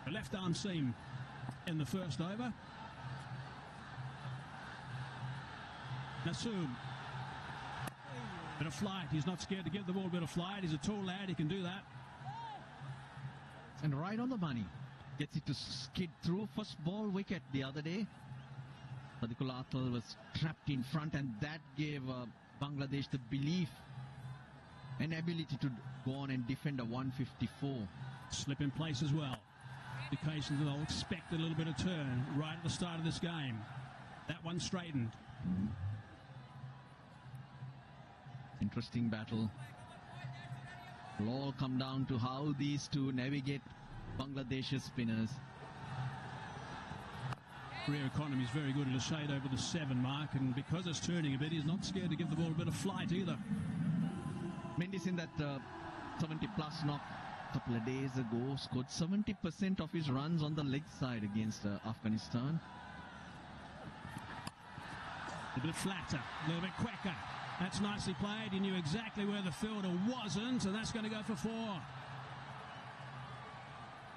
A left arm seam in the first over. Nasum. Bit of flight. He's not scared to give the ball a bit of flight. He's a tall lad. He can do that. And right on the money. Gets it to skid through. First ball wicket the other day. Padikul Athal was trapped in front, and that gave Bangladesh the belief and ability to go on and defend a 154. Slip in place as well. Indications that they'll expect a little bit of turn right at the start of this game. That one straightened. Interesting battle. Will all come down to how these two navigate Bangladesh's spinners. Career economy is very good at a shade over the 7 mark, and because it's turning a bit, he's not scared to give the ball a bit of flight either. Mendes in that 70-plus knock a couple of days ago scored 70% of his runs on the leg side against Afghanistan. A bit flatter, a little bit quicker. That's nicely played. He knew exactly where the fielder wasn't, and that's going to go for 4.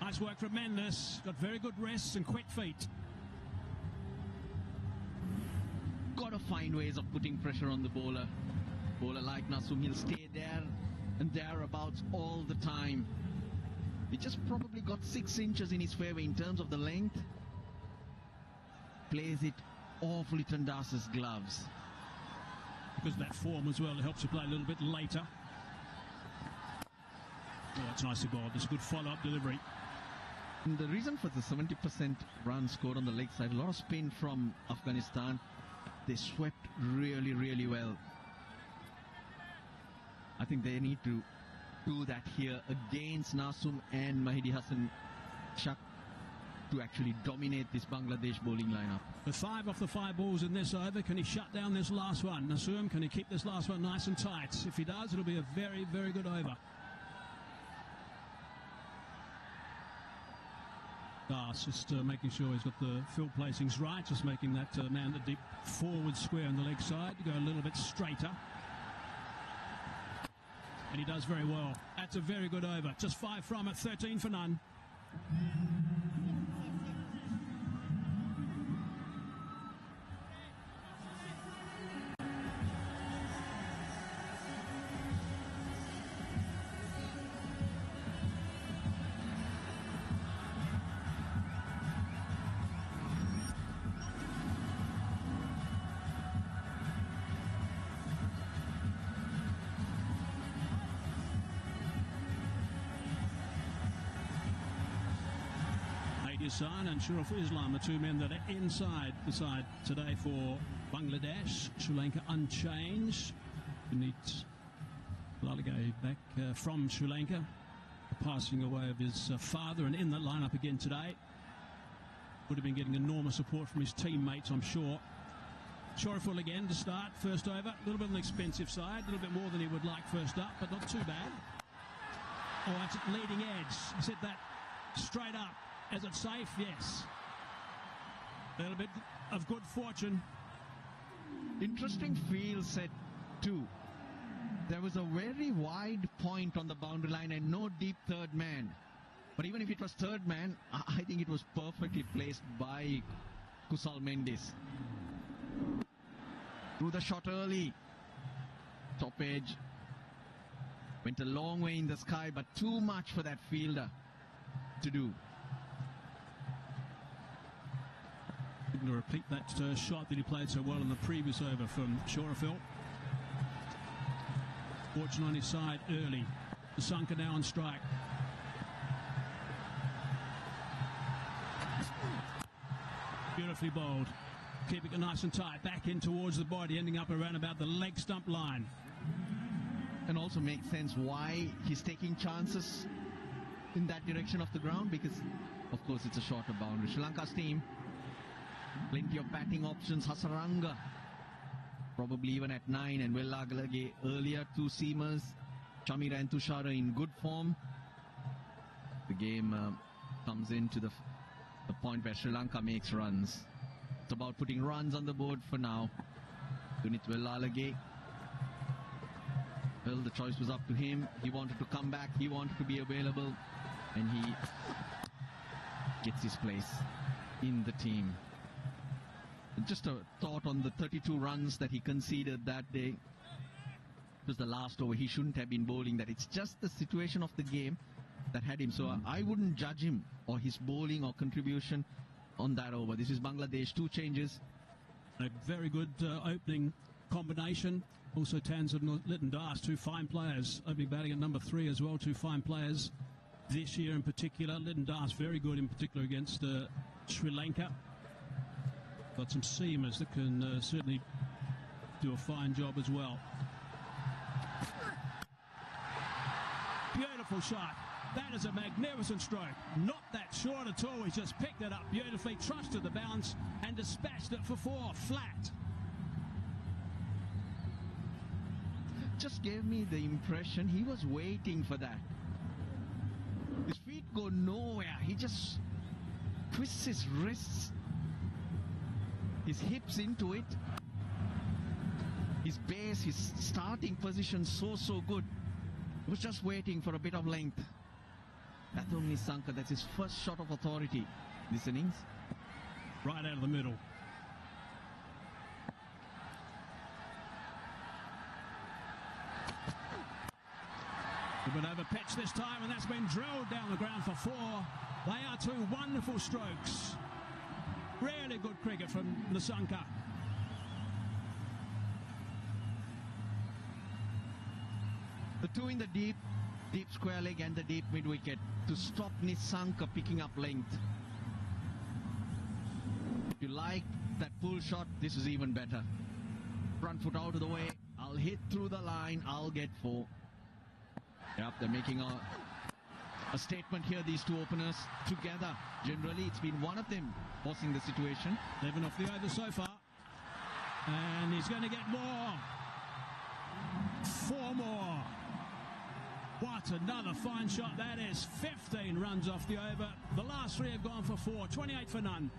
Nice work from Mendes. Got very good wrists and quick feet. Got to find ways of putting pressure on the bowler. Bowler like Nasum, he'll stay there and thereabouts all the time. He just probably got 6 inches in his favour in terms of the length. Plays it off Litton Das's gloves. Because of that form as well, it helps you play a little bit later. Oh, that's nicely bowled. It's a good follow-up delivery. And the reason for the 70% run scored on the leg side, a lot of spin from Afghanistan. They swept really, really well. I think they need to do that here against Nasum and Mahidi Hassan Shak to actually dominate this Bangladesh bowling lineup. The 5 off the 5 balls in this over. Can he shut down this last one? Nasum, can he keep this last one nice and tight? If he does, it'll be a very, very good over. Just making sure he's got the field placings right, just making that man the deep forward square on the leg side to go a little bit straighter. And he does very well. That's a very good over. Just 5 from it, 13 for none. Hassan and Shuruf Islam, the 2 men that are inside the side today for Bangladesh. Sri Lanka unchanged. Puneet Lalage back from Sri Lanka, passing away of his father, and in the lineup again today. Would have been getting enormous support from his teammates, I'm sure. Shoreful again to start, first over. A little bit on the expensive side, a little bit more than he would like first up, but not too bad. Oh, that's leading edge. He said that straight up. Is it safe? Yes. A little bit of good fortune. Interesting field set too. There was a very wide point on the boundary line and no deep third man. But even if it was third man, I think it was perfectly placed by Kusal Mendes. Threw the shot early. Top edge. Went a long way in the sky, but too much for that fielder to do. Going to repeat that shot that he played so well in the previous over from Shorefil. Fortune on his side early. Sanka now on strike. Beautifully bowled. Keeping it nice and tight. Back in towards the body, ending up around about the leg stump line. And also makes sense why he's taking chances in that direction of the ground, because of course it's a shorter boundary. Sri Lanka's team, plenty of batting options. Hasaranga probably even at 9, and Wellagalage earlier, 2 seamers. Chamira and Tushara in good form. The game comes into the point where Sri Lanka makes runs. It's about putting runs on the board for now. Punit Wellagalage. Well, the choice was up to him. He wanted to come back. He wanted to be available. And he gets his place in the team. Just a thought on the 32 runs that he conceded that day. It was the last over. He shouldn't have been bowling that. It's just the situation of the game that had him. So I wouldn't judge him or his bowling or contribution on that over. This is Bangladesh, 2 changes. A very good opening combination. Also Tanzan and Lytton Das, 2 fine players. Opening batting at number 3 as well, 2 fine players this year in particular. Lytton Das very good in particular against Sri Lanka. Got some seamers that can certainly do a fine job as well. Beautiful shot. That is a magnificent stroke. Not that short at all. He's just picked it up beautifully, trusted the bounce and dispatched it for 4 flat. Just gave me the impression he was waiting for that. His feet go nowhere. He just twists his wrists, his hips into it. His base, his starting position so good. He was just waiting for a bit of length. Pathum Nissanka, that's his first shot of authority this innings. Right out of the middle. A bit over pitch this time, and that's been drilled down the ground for 4. They are 2 wonderful strokes. Really good cricket from Nissanka. The 2 in the deep square leg and the deep mid wicket to stop Nissanka picking up length. If you like that pull shot, this is even better. Front foot out of the way. I'll hit through the line. I'll get 4. Yep, they're making a statement here, these 2 openers together. Generally, it's been one of them forcing the situation. 11 off the over so far. And he's going to get more. 4 more. What another fine shot that is. 15 runs off the over. The last 3 have gone for 4. 28 for none.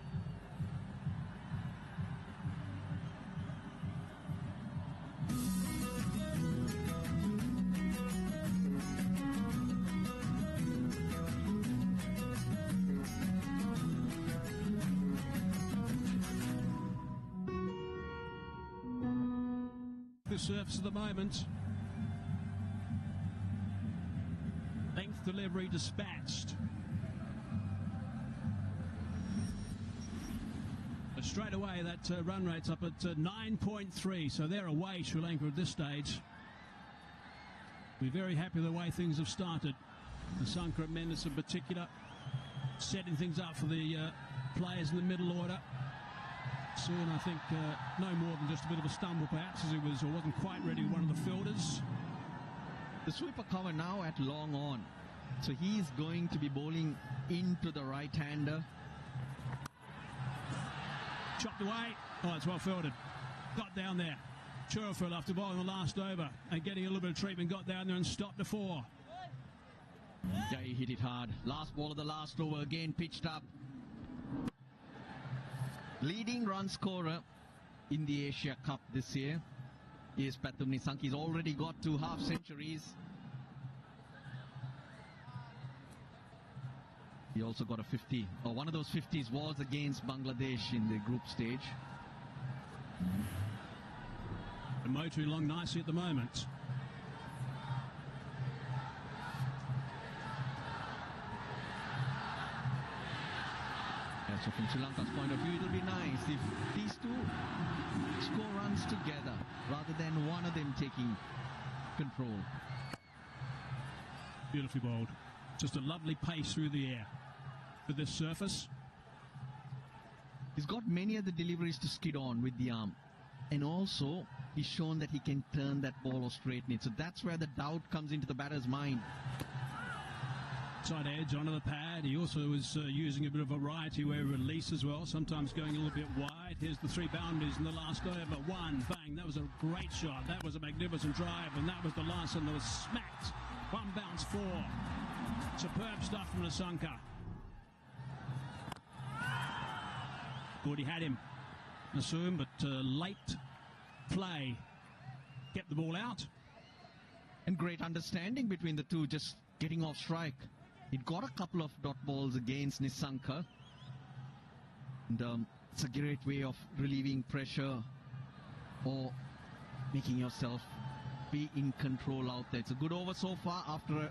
The surface at the moment. Length delivery dispatched. But straight away that run rate's up at 9.3, so they're away, Sri Lanka, at this stage. We're very happy with the way things have started. Nissanka and Mendes in particular setting things up for the players in the middle order. Soon, I think, no more than just a bit of a stumble perhaps, as he was or wasn't quite ready with one of the fielders. The sweeper cover now at long on. So he's going to be bowling into the right-hander. Chopped away. Oh, it's well fielded. Got down there. Churfield after bowling the last over and getting a little bit of treatment, got down there and stopped the 4. Yeah, he hit it hard. Last ball of the last over, again pitched up. Leading run scorer in the Asia Cup this year is Pathum Nissanka. He's already got 2 half centuries. He also got a 50. One of those 50s was against Bangladesh in the group stage. And motoring along nicely at the moment. So from Sri Lanka's point of view, it'll be nice if these 2 score runs together rather than one of them taking control. Beautifully bowled. Just a lovely pace through the air for this surface. He's got many of the deliveries to skid on with the arm. And also, he's shown that he can turn that ball or straighten it. So that's where the doubt comes into the batter's mind. Side edge onto the pad. He also was using a bit of variety where he released as well, sometimes going a little bit wide. Here's the 3 boundaries in the last over. 1, bang, that was a great shot. That was a magnificent drive, and that was the last one that was smacked. 1 bounce, 4. Superb stuff from Nissanka. Good, he had him, Nasum, but late play kept the ball out. And great understanding between the 2, just getting off strike. He'd got a couple of dot balls against Nissanka. And it's a great way of relieving pressure or making yourself be in control out there. It's a good over so far after a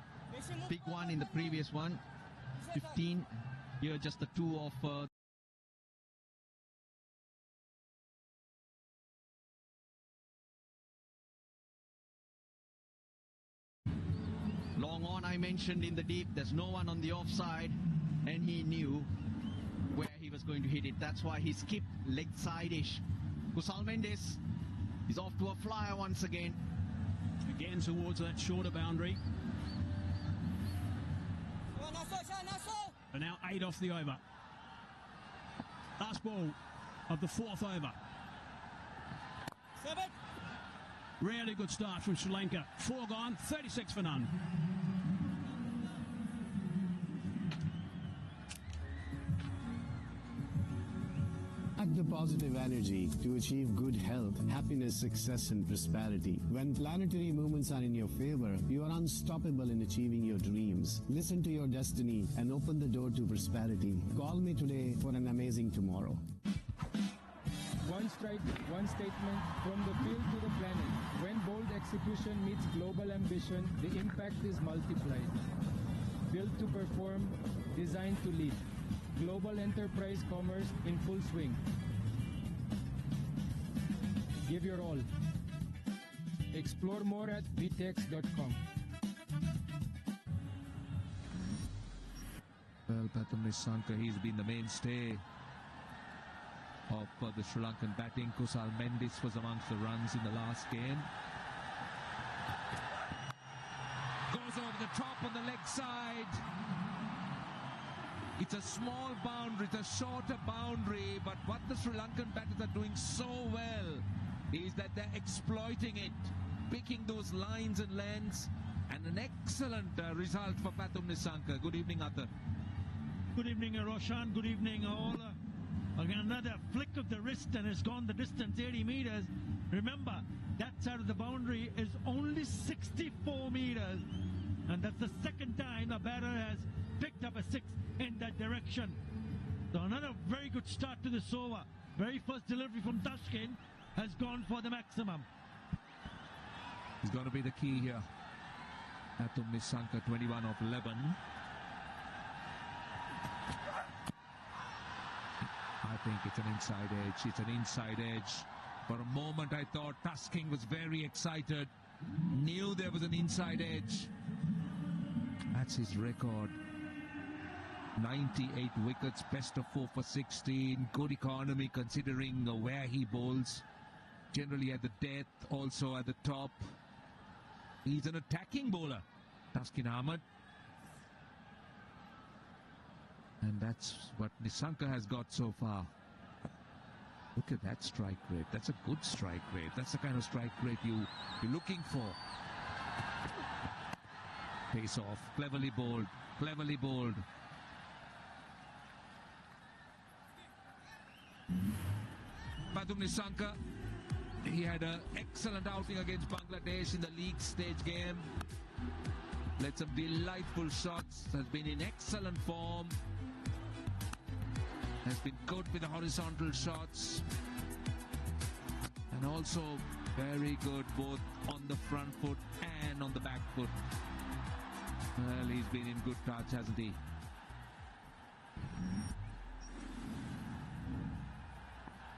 big one in the previous one. 15. Here just the two of long on. I mentioned in the deep, there's no one on the offside, and he knew where he was going to hit it. That's why he skipped leg side-ish. Kusal Mendes is off to a flyer once again. Again towards that shorter boundary. And now 8 off the over. Last ball of the 4th over. 7. Really good start from Sri Lanka. 4 gone, 36 for none. Act the positive energy to achieve good health, happiness, success, and prosperity. When planetary movements are in your favor, you are unstoppable in achieving your dreams. Listen to your destiny and open the door to prosperity. Call me today for an amazing tomorrow. One strike, one statement, from the field to the planet. When bold execution meets global ambition, the impact is multiplied. Built to perform, designed to lead. Global enterprise commerce in full swing. Give your all. Explore more at vtex.com. Well, Pathum Nissanka, he's been the mainstay of the Sri Lankan batting. Kusal Mendes was amongst the runs in the last game. Goes over the top on the leg side. It's a small boundary, it's a shorter boundary, but what the Sri Lankan batters are doing so well is that they're exploiting it, picking those lines and lengths, and an excellent result for Pathum Nissanka. Good evening, Arthur. Good evening, Roshan. Good evening, all. Again, another flick of the wrist, and it's gone the distance, 80 meters. Remember, that side of the boundary is only 64 meters, and that's the second time a batter has picked up a 6 in that direction. So another very good start to this over. Very first delivery from Tashkent has gone for the maximum. He's going to be the key here. Pathum Nissanka, 21 of 11. I think it's an inside edge. It's an inside edge. For a moment I thought Tashkent was very excited. Knew there was an inside edge. That's his record. 98 wickets, best of 4 for 16. Good economy considering where he bowls. Generally at the death, also at the top. He's an attacking bowler, Tashkent Ahmed. And that's what Nissanka has got so far. Look at that strike rate. That's a good strike rate. That's the kind of strike rate you're looking for. Pace off. Cleverly bowled. Cleverly bowled. Pathum Nissanka, he had an excellent outing against Bangladesh in the league stage game. Led some delightful shots. Has been in excellent form. Has been good with the horizontal shots. And also very good both on the front foot and on the back foot. Well, he's been in good touch, hasn't he?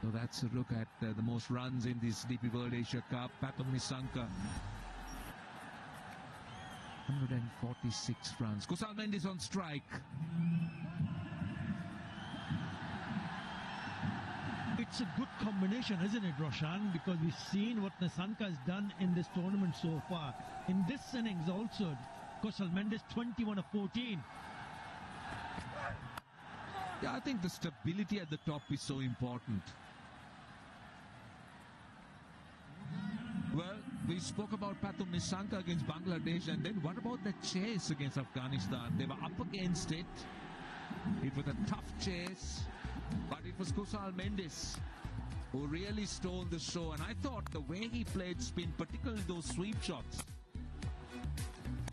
So that's a look at the most runs in this DP World Asia Cup. Pathum Nissanka, 146 runs. Kusal Mendes on strike. It's a good combination, isn't it, Roshan? Because we've seen what Nissanka has done in this tournament so far. In this innings also, Kusal Mendes 21 of 14. Yeah, I think the stability at the top is so important. Well, we spoke about Pathum Nissanka against Bangladesh, and then what about the chase against Afghanistan? They were up against it. It was a tough chase, but it was Kusal Mendes who really stole the show. And I thought the way he played spin, particularly those sweep shots,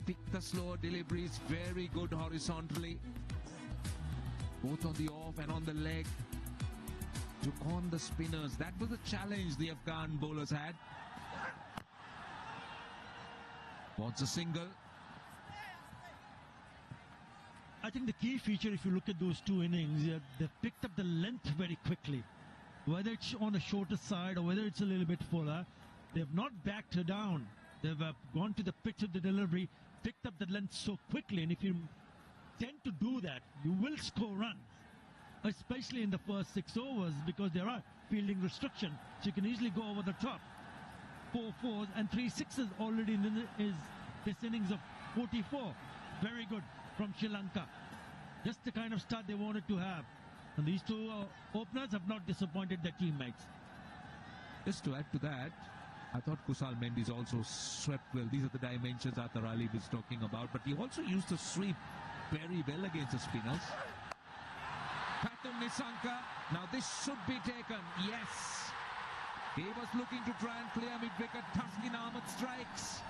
picked the slower deliveries, very good horizontally, both on the off and on the leg. to on the spinners. That was the challenge the Afghan bowlers had. Wants a single. I think the key feature, if you look at those two innings, they've picked up the length very quickly. Whether it's on the shorter side or whether it's a little bit fuller, they've not backed her down. They've gone to the pitch of the delivery, picked up the length so quickly. And if you tend to do that, you will score runs, especially in the first 6 overs, because there are fielding restrictions. So you can easily go over the top. 4 fours and 3 sixes already in this innings of 44. Very good from Sri Lanka. Just the kind of start they wanted to have. And these two openers have not disappointed their teammates. Just to add to that, I thought Kusal Mendes also swept well. These are the dimensions Arthur Ali was talking about. But he also used to sweep very well against the spinners. Pathum Nissanka. Now this should be taken. Yes. He was looking to try and clear mid-wicket. Taskin Ahmed strikes.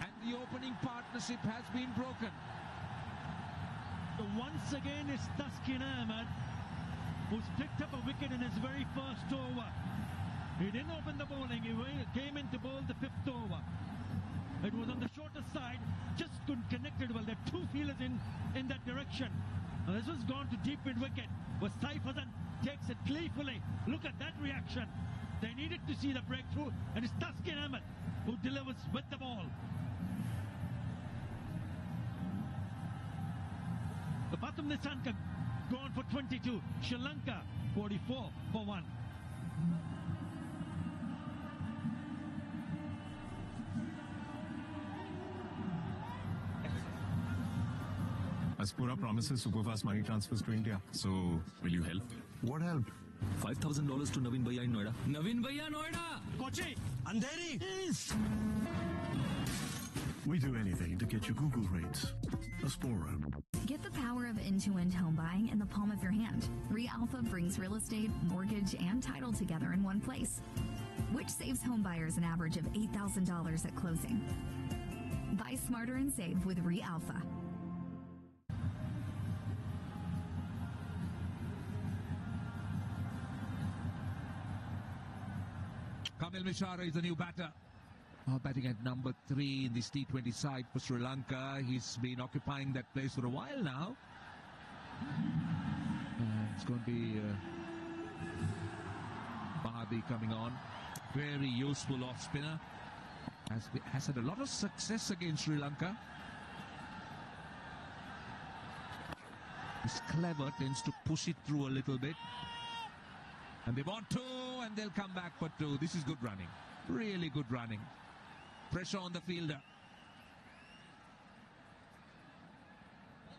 And the opening partnership has been broken. So once again, it's Taskin Ahmed who's picked up a wicket in his very first over. He didn't open the bowling. He came in to bowl the 5th over. It was on the shorter side. Just couldn't connect it well. There are 2 fielders in that direction. Now this was gone to deep mid-wicket, where Saif Hasan takes it playfully. Look at that reaction. They needed to see the breakthrough, and it's Taskin Ahmed who delivers with the ball. The Pathum Nissanka gone for 22. Sri Lanka 44 for 1. Aspura promises superfast money transfers to India. So, will you help? What help? $5,000 to Naveen Bhaiya in Noida. Naveen Bhaiya Noida! Kochi! Andheri! Yes! We do anything to get you Google rates. Aspura. Get the power of end-to-end home buying in the palm of your hand. Re-Alpha brings real estate, mortgage, and title together in one place, which saves home buyers an average of $8,000 at closing. Buy smarter and save with Re-Alpha. Kamil Mishara is the new batter. Batting at number 3 in this T20 side for Sri Lanka. He's been occupying that place for a while now. It's going to be Mahabi coming on. Very useful off spinner. Has had a lot of success against Sri Lanka. He's clever, tends to push it through a little bit. And they want 2, and they'll come back for 2. This is good running. Really good running. Pressure on the fielder.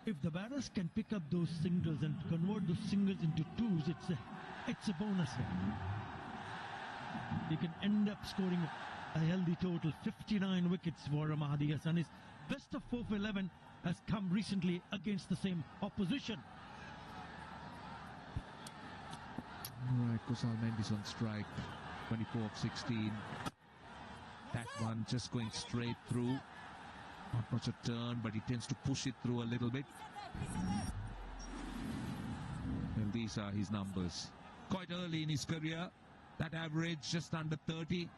If the batters can pick up those singles and convert those singles into 2s, it's a bonus. You can end up scoring a healthy total. 59 wickets for Mahdi Hassan. His best of 4 for 11 has come recently against the same opposition. Right, Kusal Mendes on strike. 24 of 16. That one just going straight through. Not much a turn, but he tends to push it through a little bit. And these are his numbers. Quite early in his career. That average just under 30.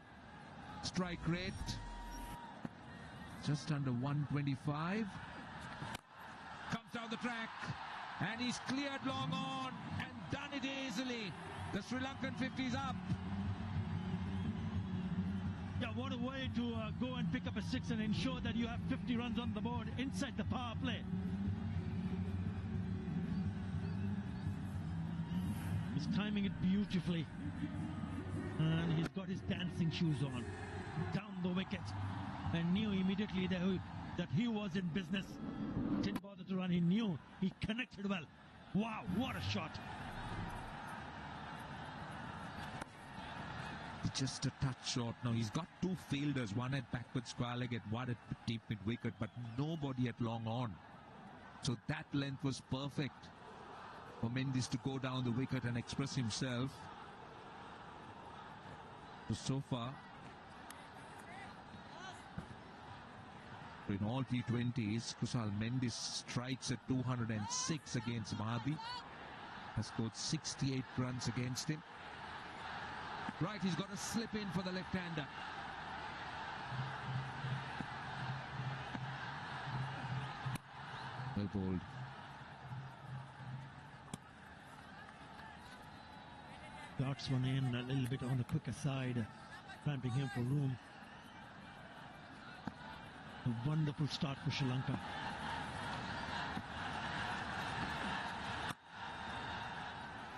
Strike rate just under 125. Comes down the track. And he's cleared long on and done it easily. The Sri Lankan 50 is up. Yeah, what a way to go and pick up a 6 and ensure that you have 50 runs on the board inside the power play. He's timing it beautifully. And he's got his dancing shoes on. Down the wicket. And knew immediately that he was in business. Didn't bother to run. He knew. He connected well. Wow, what a shot. Just a touch short. Now he's got 2 fielders, one at backward square leg and one at deep mid wicket, but nobody at long on. So that length was perfect for Mendes to go down the wicket and express himself. So far, in all T20s, Kusal Mendes strikes at 206 against Mahabi. has scored 68 runs against him. Right, he's got to slip in for the left-hander. Well bowled. Darts one in a little bit on the quicker side, cramping him for room. A wonderful start for Sri Lanka.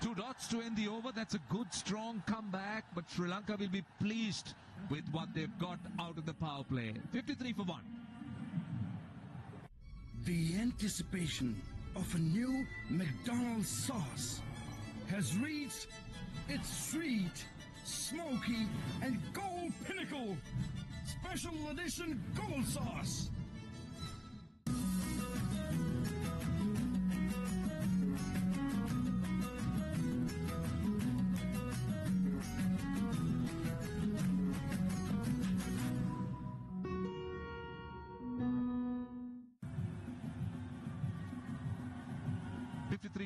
Two dots to end the over. That's a good, strong comeback. But Sri Lanka will be pleased with what they've got out of the power play. 53 for 1. The anticipation of a new McDonald's sauce has reached its sweet, smoky, and gold pinnacle. Special edition gold sauce.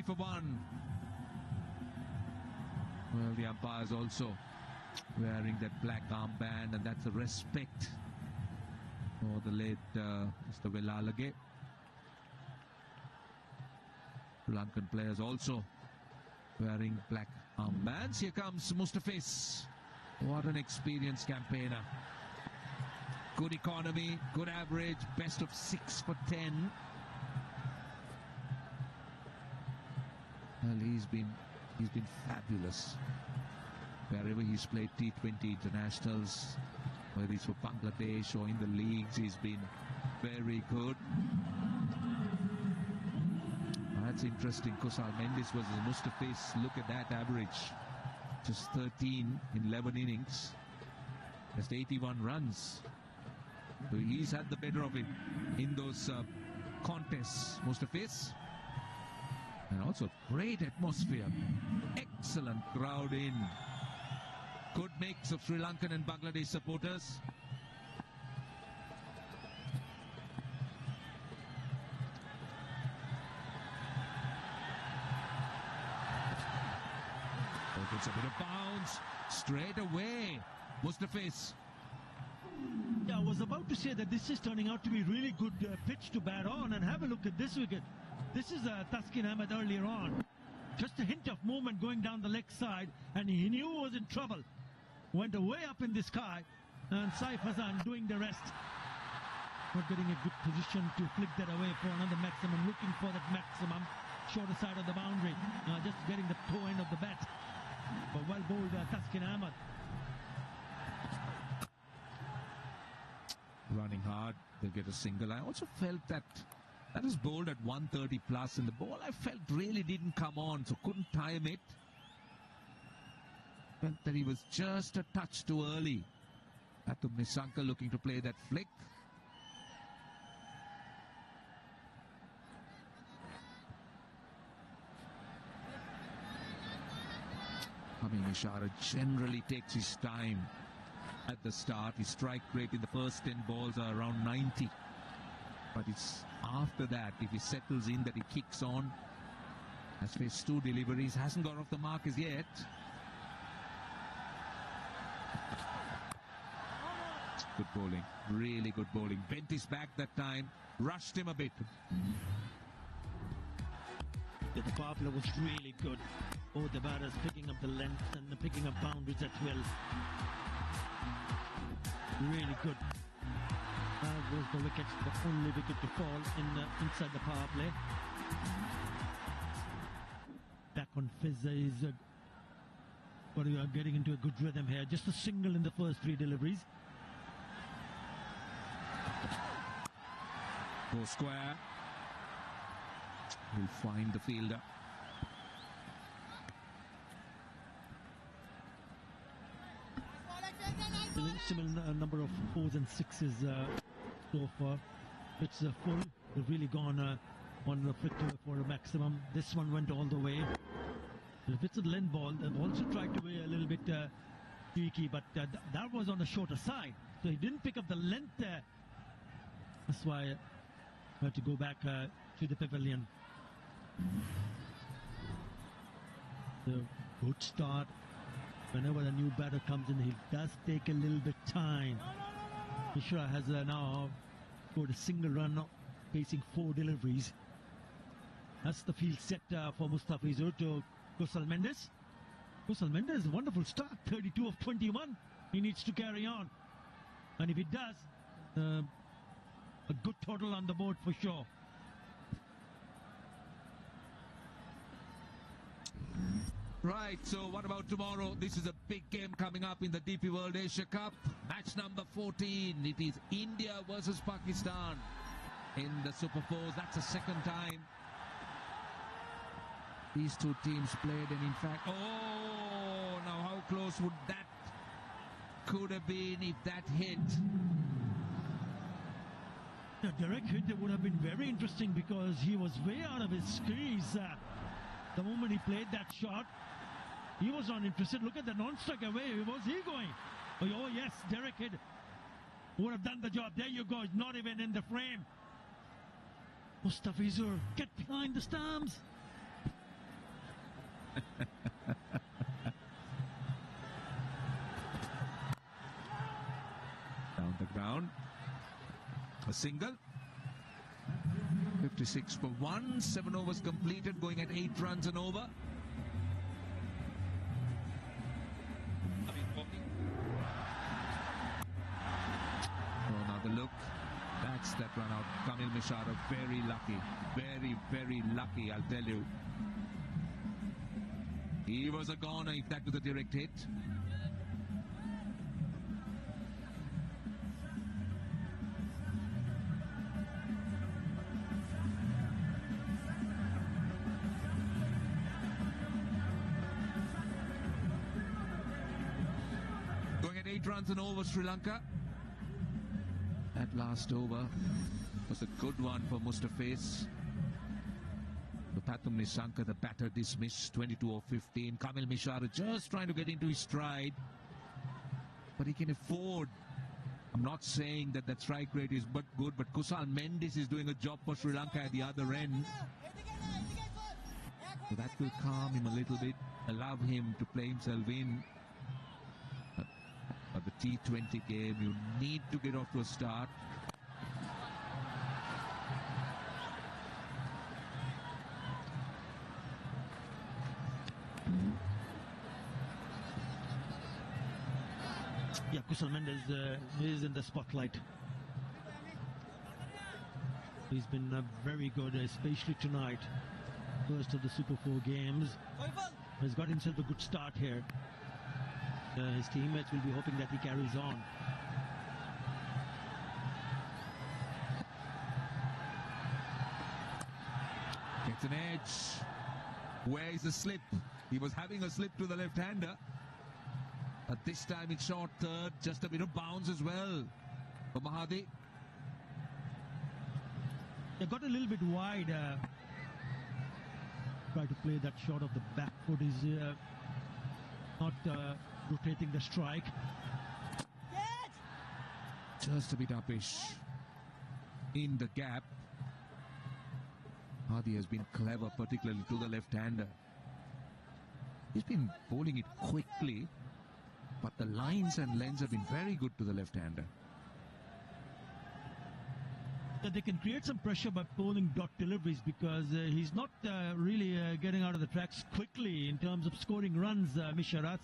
For 1. Well, the umpires also wearing that black armband, and that's a respect for the late Mr. Velalage. Sri Lankan players also wearing black armbands. Here comes Mustafis. What an experienced campaigner. Good economy, good average, best of 6 for 10. Well, he's been fabulous wherever he's played T20 internationals, whether it's for Bangladesh or in the leagues. He's been very good. That's interesting. Kusal Mendes versus Mustafis. Look at that average, just 13 in 11 innings, just 81 runs. So he's had the better of him in those contests, Mustafis. And also great atmosphere, excellent crowd in. Good mix of Sri Lankan and Bangladesh supporters. Oh, gets a bit of bounce straight away. Mustafis. Yeah, I was about to say that this is turning out to be really good pitch to bat on, and have a look at this wicket. This is Taskin Ahmed earlier on. Just a hint of movement going down the leg side, and he knew he was in trouble. Went way up in the sky, and Saif Hassan doing the rest. Not getting a good position to flick that away for another maximum, looking for that maximum. Shorter side of the boundary, just getting the toe end of the bat. But well bowled Taskin Ahmed. Running hard, they'll get a single. I also felt that was bowled at 130 plus, and the ball I felt really didn't come on, so couldn't time it. Felt that he was just a touch too early. Pathum Nissanka looking to play that flick. Hamim Ishara generally takes his time at the start. His strike rate in the first 10 balls are around 90. But it's after that, if he settles in, that he kicks on. Has faced 2 deliveries, hasn't got off the mark as yet. Good bowling, really good bowling. Bent his back that time, rushed him a bit. The power play was really good. Both the batters picking up the length and picking up boundaries at will. Really good. That was the wicket, the only wicket to fall inside the power play. Back on Fizz is but we are getting into a good rhythm here. Just a single in the first 3 deliveries. Go square. He'll find the fielder. Similar number of 4s and 6s so far. It's full. They've really gone on the flick for a maximum. This one went all the way. If it's a length ball, they've also tried to be a little bit cheeky, but that was on the shorter side. So he didn't pick up the length there. That's why I had to go back to the pavilion. The good start. Whenever a new batter comes in, he does take a little bit time. Mishra has now scored a single run, facing 4 deliveries. That's the field set for Mustafizur to Kusal Mendes. Kusal Mendes, wonderful start, 32 of 21. He needs to carry on. And if he does, a good total on the board for sure. Right, so what about tomorrow? This is a big game coming up in the DP World Asia Cup. Match number 14. It is India versus Pakistan in the Super Fours. That's the second time these two teams played, and in fact, oh, now how close would that could have been if that hit? The direct hit would have been very interesting because he was way out of his crease. The moment he played that shot, he was not interested. Look at the non-strike away. Where was he going? Oh, yes, Derek Hidd would have done the job. There you go. Not even in the frame. Mustafizur, get behind the stumps. Down the ground. A single. 56 for 1. 7 overs completed, going at 8 runs and over. Oh, another look. That's that run out. Kamil Mishara, very lucky. Very, very lucky, I'll tell you. He was a goner if that was a direct hit. Going at 8 runs and over, Sri Lanka. That last over was a good one for Mustafiz. Pathum Nissanka, the batter, dismissed, 22 of 15. Kamil Mishara just trying to get into his stride. But he can afford. I'm not saying that that strike rate is but good, but Kusal Mendes is doing a job for Sri Lanka at the other end. So that will calm him a little bit, allow him to play himself in. But the T20 game, you need to get off to a start. Yeah, Kusal Mendes is in the spotlight. He's been very good, especially tonight. First of the Super 4 games. He's got himself a good start here. His teammates will be hoping that he carries on. Gets an edge. Where is the slip? He was having a slip to the left-hander. But this time it's short third, just a bit of bounce as well for Mahadi. They got a little bit wide. Try to play that shot of the back foot. Is not rotating the strike. Just a bit uppish in the gap. Mahadi has been clever, particularly to the left-hander. He's been bowling it quickly, but the lines and lengths have been very good to the left-hander. They can create some pressure by bowling dot deliveries because he's not really getting out of the tracks quickly in terms of scoring runs, Misharat.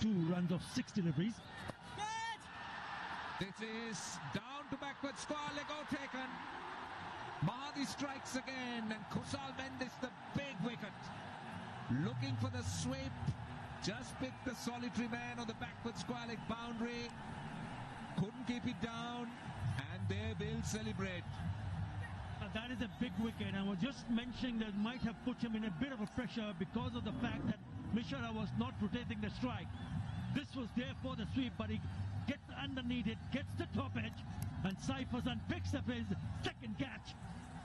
2 runs of 6 deliveries. This is down to backward square, leg out taken. Mahadi strikes again, and Kusal Mendes, the big wicket. Looking for the sweep. Just picked the solitary man on the backward square leg boundary. Couldn't keep it down, and they will celebrate. That is a big wicket. I was just mentioning that might have put him in a bit of a pressure because of the fact that Mishra was not rotating the strike. This was there for the sweep, but he gets underneath it, gets the top edge, and ciphers and picks up his second catch.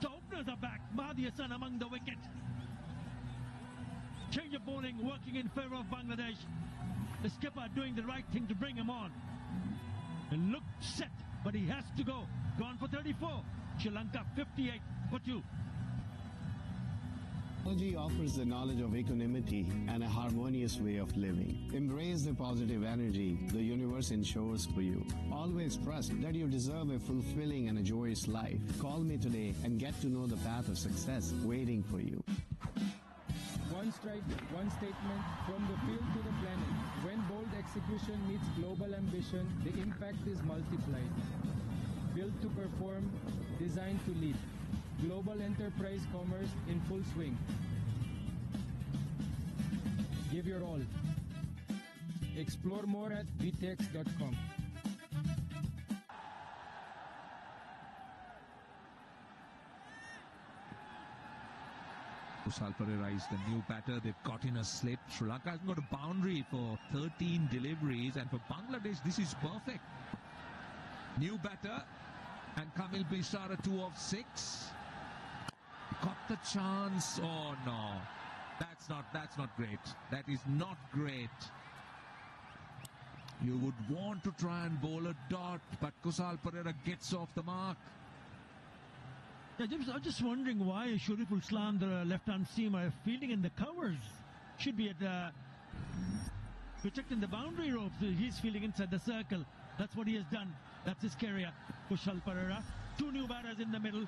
The openers are back. Mahdi Hassan among the wicket. Change of bowling working in favour of Bangladesh. The skipper doing the right thing to bring him on. And looked set, but he has to go. Gone for 34. Sri Lanka 58 for 2. Technology offers the knowledge of equanimity and a harmonious way of living. Embrace the positive energy the universe ensures for you. Always trust that you deserve a fulfilling and a joyous life. Call me today and get to know the path of success waiting for you. One strike, one statement, from the field to the planet. When bold execution meets global ambition, the impact is multiplied. Built to perform, designed to lead. Global enterprise commerce in full swing. Give your all. Explore more at vtex.com. Kushal Pereira is the new batter. They've got in a slip. Sri Lanka has got a boundary for 13 deliveries, and for Bangladesh, this is perfect. New batter, and Kamil Bishara 2 of 6. Got the chance. Oh no, that's not great. That is not great. You would want to try and bowl a dot, but Kushal Pereira gets off the mark. Yeah, I'm just wondering why Shuriful Islam, the left-hand seamer, fielding in the covers. Should be at protecting the boundary ropes. He's fielding inside the circle. That's what he has done. That's his career. Kushal Pereira. 2 new batters in the middle.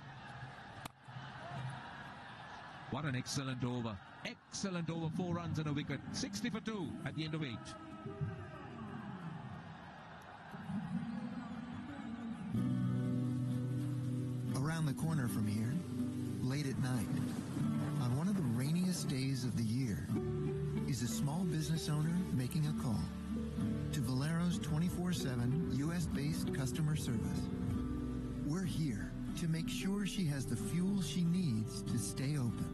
What an excellent over. Excellent over, 4 runs and a wicket. 60 for 2 at the end of 8. Around the corner from here, late at night, on one of the rainiest days of the year, is a small business owner making a call to Valero's 24/7 U.S.-based customer service. We're here to make sure she has the fuel she needs to stay open.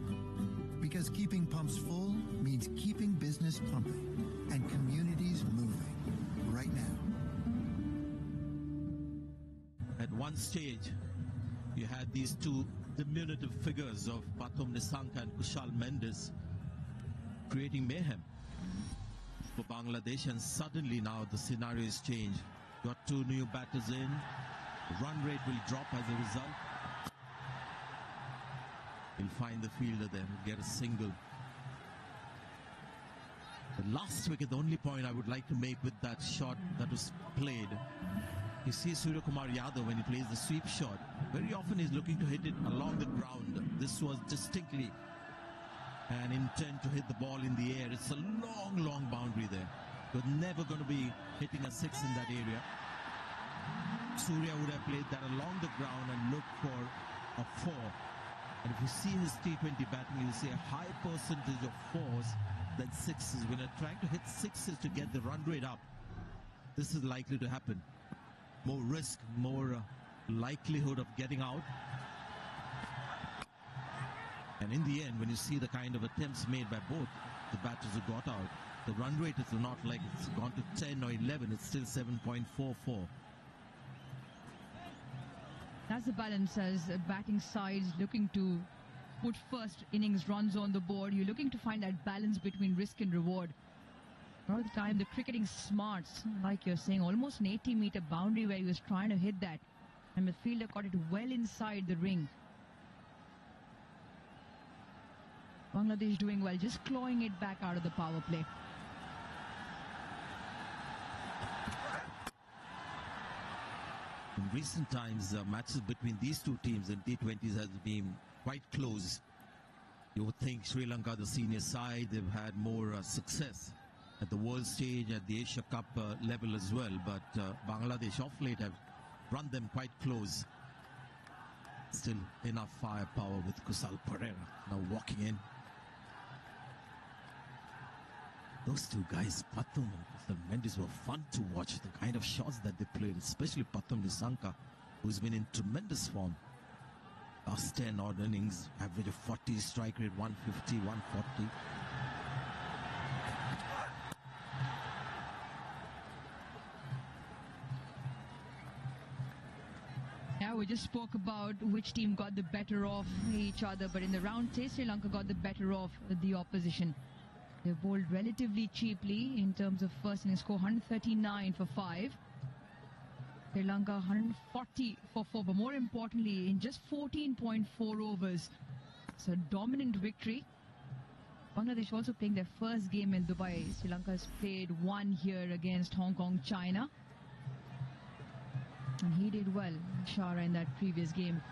Because keeping pumps full means keeping business pumping and communities moving right now. At one stage, you had these two diminutive figures of Pathum Nissanka and Kushal Mendes creating mayhem for Bangladesh, and suddenly now the scenario has changed. Got 2 new batters in. Run rate will drop as a result. He'll find the fielder there, get a single. The last wicket, the only point I would like to make with that shot that was played, you see Surya Kumar Yadav when he plays the sweep shot, very often he's looking to hit it along the ground. This was distinctly an intent to hit the ball in the air. It's a long boundary there. You're never going to be hitting a 6 in that area. Surya would have played that along the ground and looked for a 4. And if you see his T20 batting, you'll see a high percentage of 4s than 6s. When they're trying to hit 6s to get the run rate up, this is likely to happen. More risk, more likelihood of getting out. And in the end, when you see the kind of attempts made by both the batters who got out, the run rate is not like it's gone to 10 or 11, it's still 7.44. That's the balance as batting sides looking to put first innings runs on the board. You're looking to find that balance between risk and reward. All the time, the cricketing smarts, like you're saying, almost an 80-meter boundary where he was trying to hit that. And the fielder got it well inside the ring. Bangladesh doing well, just clawing it back out of the power play. In recent times, matches between these two teams in T20s has been quite close. You would think Sri Lanka, the senior side, they've had more success at the world stage, at the Asia Cup level as well. But Bangladesh off late have run them quite close. Still enough firepower with Kushal Pereira now walking in. Those two guys, Pathum and Mendes, were fun to watch. The kind of shots that they played, especially Pathum Nissanka, who's been in tremendous form. Last 10 odd innings, average of 40, strike rate 150, 140. Yeah, we just spoke about which team got the better of each other, but in the round, Sri Lanka got the better of the opposition. They bowled relatively cheaply in terms of first innings score, 139 for 5. Sri Lanka 140 for 4, but more importantly, in just 14.4 overs. It's a dominant victory. Bangladesh also playing their first game in Dubai. Sri Lanka has played one here against Hong Kong, China. And he did well, Shara, in that previous game.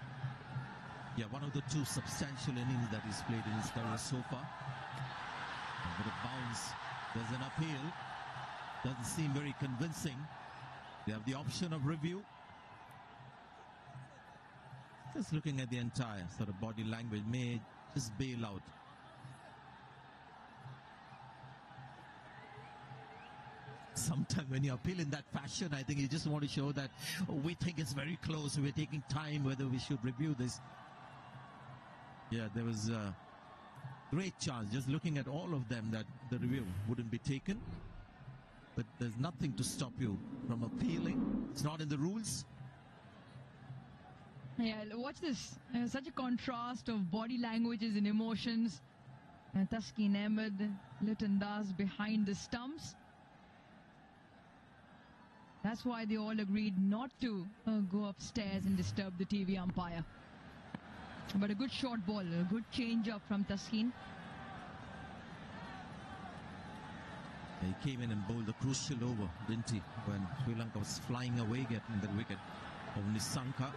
Yeah, one of the two substantial innings that he's played in his career so far. A bit of bounce. There's an appeal. Doesn't seem very convincing. They have the option of review. Just looking at the entire sort of body language, may just bail out. Sometimes when you appeal in that fashion, I think you just want to show that we think it's very close. We're taking time whether we should review this. Yeah, there was a great chance, just looking at all of them, that the review wouldn't be taken. But there's nothing to stop you from appealing. It's not in the rules. Yeah, watch this. Such a contrast of body languages and emotions. Taskin Ahmed, Litton Das behind the stumps. That's why they all agreed not to go upstairs and disturb the TV umpire. But a good short ball, a good change up from Taskin. He came in and bowled a crucial over, didn't he, when Sri Lanka was flying away getting the wicket of Nissanka.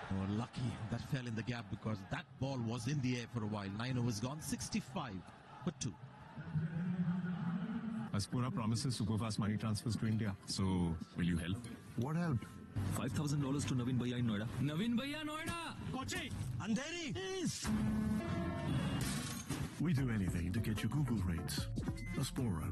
Oh, lucky that fell in the gap, because that ball was in the air for a while. 9 overs gone, 65 for 2. Aspura promises superfast money transfers to India. So, will you help? What help? $5,000 to Naveen Bhaiya in Noida. Naveen Bhaiya, Noida! Kochi! Andheri! Yes! We do anything to get you Google rates. Aspura.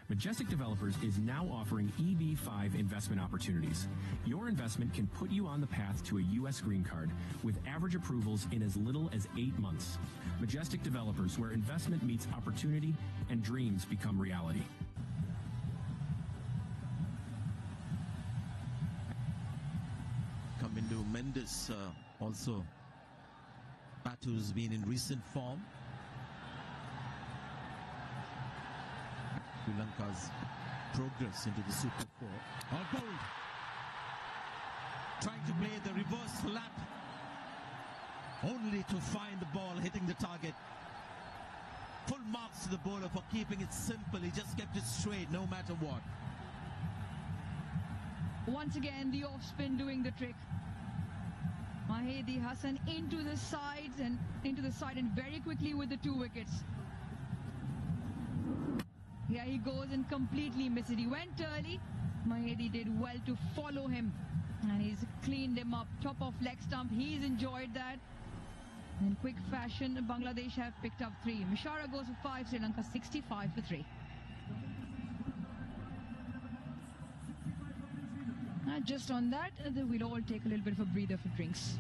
Majestic Developers is now offering EB5 investment opportunities. Your investment can put you on the path to a U.S. green card with average approvals in as little as 8 months. Majestic Developers, where investment meets opportunity and dreams become reality. Kamindu Mendes also Batu's been in recent form. Sri Lanka's progress into the Super 4. Oh, goal. Trying to play the reverse lap, only to find the ball hitting the target. Full marks to the bowler for keeping it simple. He just kept it straight no matter what. Once again, the off-spin doing the trick. Mahedi Hassan into the sides and very quickly with the 2 wickets. Here he goes and completely misses. He went early. Mahedi did well to follow him, and he's cleaned him up. Top of leg stump. He's enjoyed that. In quick fashion, Bangladesh have picked up 3. Mishara goes for 5. Sri Lanka 65 for 3. Just on that, we'll all take a little bit of a breather for drinks.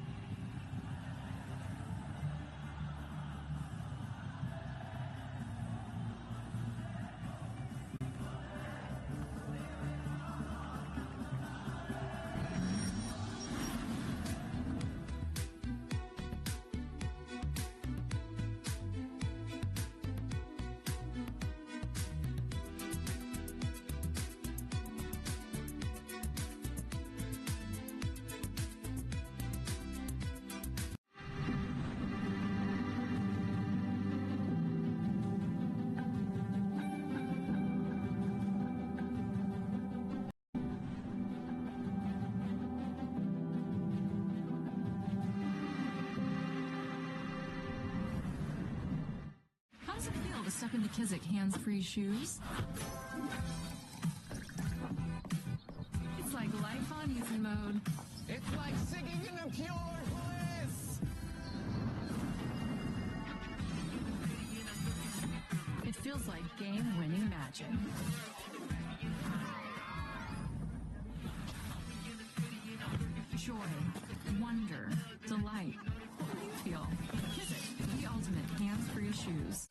Step into Kizik hands-free shoes. It's like life on easy mode. It's like singing in a pure bliss. It feels like game-winning magic. Joy, wonder, delight. What do you feel? Kizik, the ultimate hands-free shoes.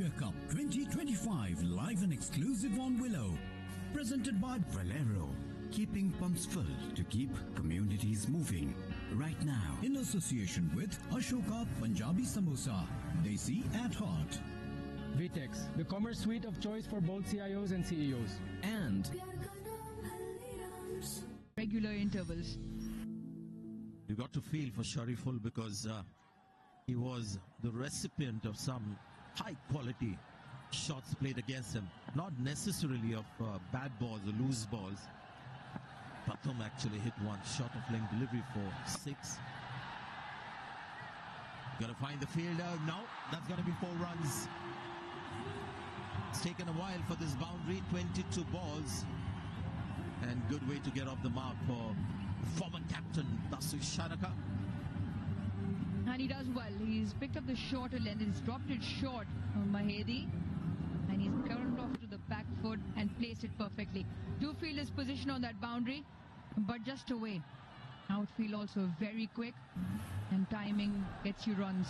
Asia Cup 2025 live and exclusive on Willow. Presented by Valero. Keeping pumps full to keep communities moving. Right now, in association with Ashoka Punjabi Samosa. Desi at heart. Vitex, the commerce suite of choice for both CIOs and CEOs. And regular intervals. You got to feel for Shariful because he was the recipient of some high quality shots played against him. Not necessarily of bad balls or loose balls. Pathum actually hit one shot of length delivery for 6. Got to find the fielder. No, that's going to be 4 runs. It's taken a while for this boundary. 22 balls. And good way to get off the mark for former captain Dasu Shanaka. And he does well. He's picked up the shorter length. He's dropped it short on Mahedi. And he's turned off to the back foot and placed it perfectly. Do feel his position on that boundary, but just away. Outfield also very quick, and timing gets you runs.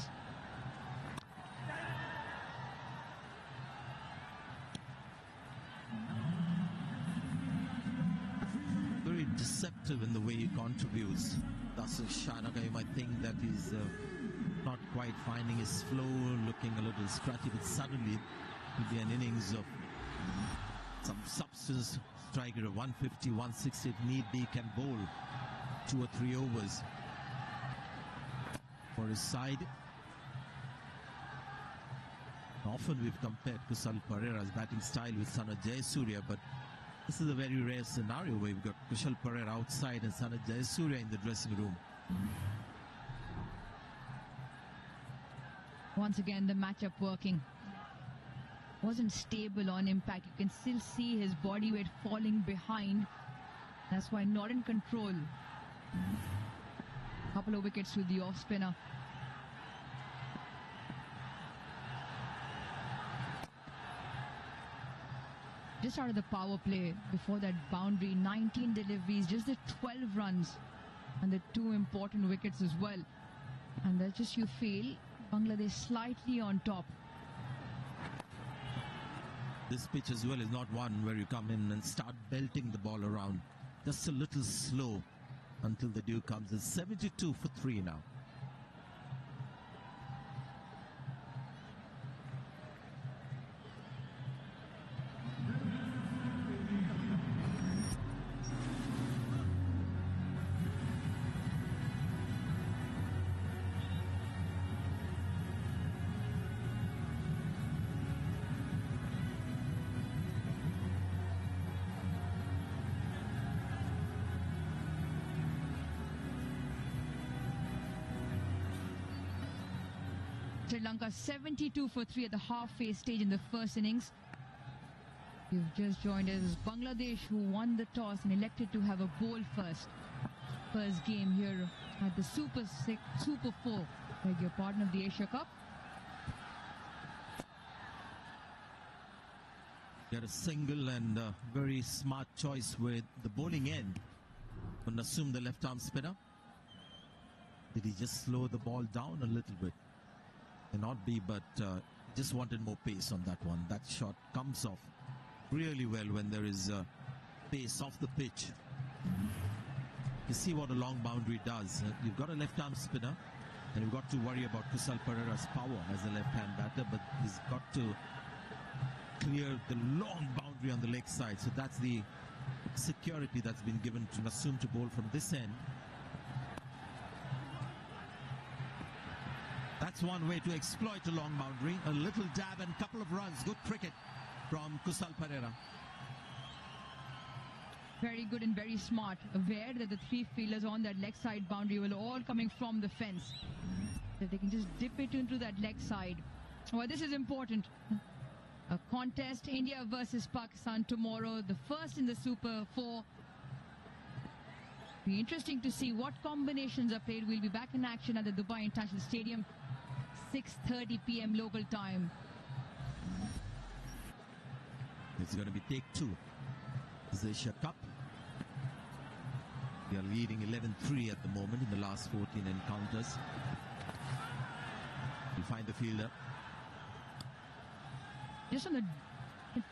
Very deceptive in the way he contributes. Dasu Shanaka, you might think that he's not quite finding his flow, looking a little scratchy, but suddenly will be an innings of some substance. Striker of 150, 160 if need be, can bowl 2 or 3 overs for his side. Often we've compared Kusal Pereira's batting style with Sanath Jayasuriya, but this is a very rare scenario where we've got Kushal Pereira outside and Sanath Jayasuriya in the dressing room. Once again, the matchup working. Wasn't stable on impact. You can still see his body weight falling behind. That's why not in control. Couple of wickets to the off spinner. Just out of the power play before that boundary, 19 deliveries, just the 12 runs and the 2 important wickets as well. And that's just, you feel Bangladesh slightly on top. This pitch as well is not one where you come in and start belting the ball around. Just a little slow until the dew comes. It's 72 for 3 now. Sri Lanka 72 for 3 at the halfway stage in the first innings. You've just joined us. Bangladesh, who won the toss and elected to have a bowl first game here at the Super 4, beg your pardon, of the Asia Cup. Get a single and a very smart choice with the bowling end. For Nasum, the left arm spinner. Did he just slow the ball down a little bit? Cannot be, but just wanted more pace on that one. That shot comes off really well when there is pace off the pitch. You see what a long boundary does. You've got a left-arm spinner, and you've got to worry about Kusal Pereira's power as a left-hand batter, but he's got to clear the long boundary on the leg side. So that's the security that's been given to Nasum to bowl from this end. That's one way to exploit a long boundary. A little dab and a couple of runs. Good cricket from Kusal Pereira. Very good and very smart. Aware that the 3 fielders on that leg side boundary will all coming from the fence. So they can just dip it into that leg side. Well, this is important. A contest, India versus Pakistan tomorrow. The first in the Super 4. Be interesting to see what combinations are played. We'll be back in action at the Dubai International Stadium. 6:30 p.m. local time. It's going to be take 2. This is Asia Cup. We are leading 11-3 at the moment in the last 14 encounters. You find the fielder. Just on the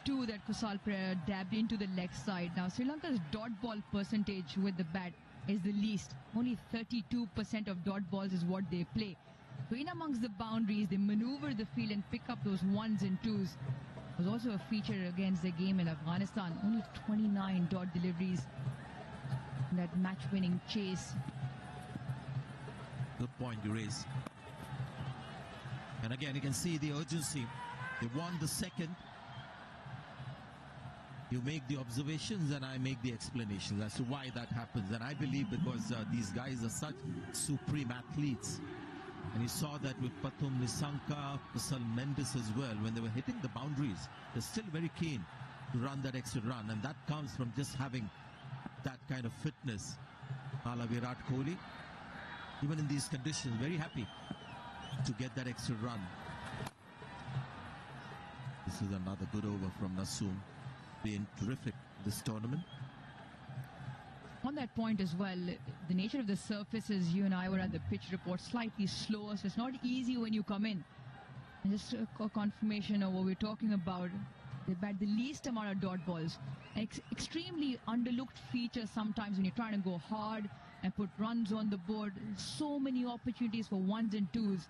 two that Kusal Pereira dabbed into the leg side. Now Sri Lanka's dot ball percentage with the bat is the least. Only 32% of dot balls is what they play. So in amongst the boundaries, they maneuver the field and pick up those ones and twos. It was also a feature against the game in Afghanistan. Only 29 dot deliveries in that match-winning chase. Good point you raise. And again, you can see the urgency. They won the second. You make the observations and I make the explanations as to why that happens. And I believe because these guys are such supreme athletes. And you saw that with Pathum Nissanka, Kusal Mendes as well. When they were hitting the boundaries, they're still very keen to run that extra run. And that comes from just having that kind of fitness. A la Virat Kohli, even in these conditions, very happy to get that extra run. This is another good over from Nasoom. Being terrific this tournament. On that point as well, the nature of the surfaces, you and I were at the pitch report, slightly slower, so it's not easy when you come in. And just a confirmation of what we're talking about, they bat the least amount of dot balls. Extremely underlooked feature sometimes when you're trying to go hard and put runs on the board. So many opportunities for ones and twos.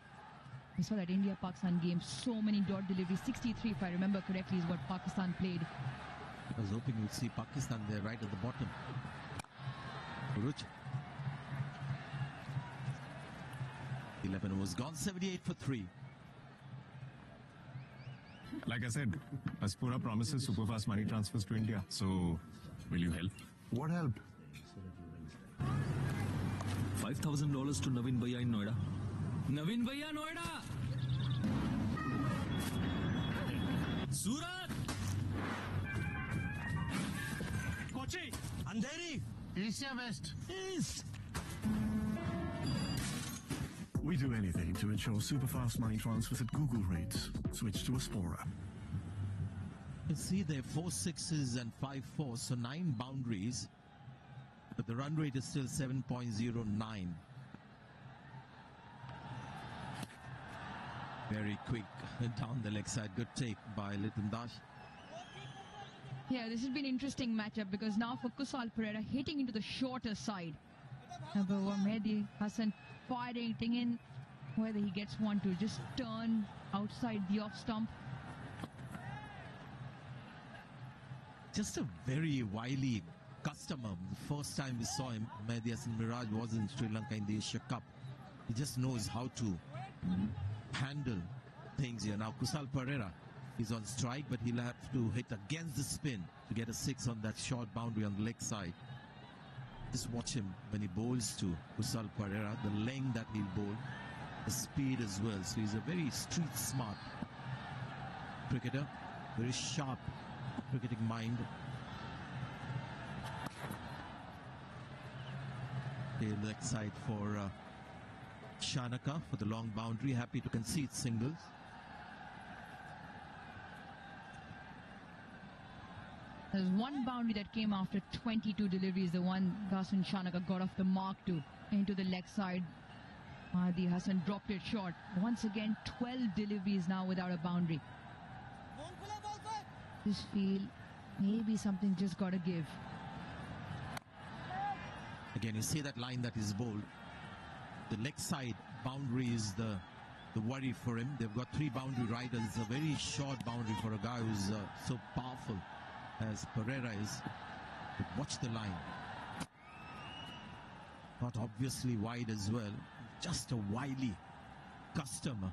We saw that India-Pakistan game, so many dot deliveries. 63, if I remember correctly, is what Pakistan played. I was hoping we'd see Pakistan there right at the bottom. Ruch. 11 was gone, 78 for 3. Like I said, Aspura promises superfast money transfers to India. So, will you help? What help? $5,000 to Navin Bhaiya in Noida. Navin Bhaiya, Noida! Surat! Kochi! Andheri! Asia West! East! We do anything to ensure superfast money transfers at Google rates. Switch to Aspora. You see there 4 sixes and 5 fours, so 9 boundaries. But the run rate is still 7.09. Very quick down the leg side. Good take by Litan Dash. Yeah, this has been an interesting matchup because now for Kusal Pereira hitting into the shorter side. But Mehdi Hassan firing in, whether he gets one to just turn outside the off stump. Just a very wily customer. The first time we saw him, Mehdi Hassan Miraj was in Sri Lanka in the Asia Cup. He just knows how to handle things here. Now Kusal Pereira is on strike, but he'll have to hit against the spin to get a 6 on that short boundary on the leg side. Just watch him when he bowls to Kusal Pereira, the length that he'll bowl, the speed as well. So he's a very street smart cricketer, very sharp cricketing mind. The leg side for Shanaka for the long boundary, happy to concede singles. There's one boundary that came after 22 deliveries, the one Dasun Shanaka got off the mark to into the leg side. Mehdi Hassan dropped it short. Once again, 12 deliveries now without a boundary. Just feel maybe something just got to give. Again, you see that line that is bowled. The leg side boundary is the worry for him. They've got 3 boundary riders. It's a very short boundary for a guy who's so powerful as Pereira is. But watch the line. Not obviously wide as well. Just a wily customer.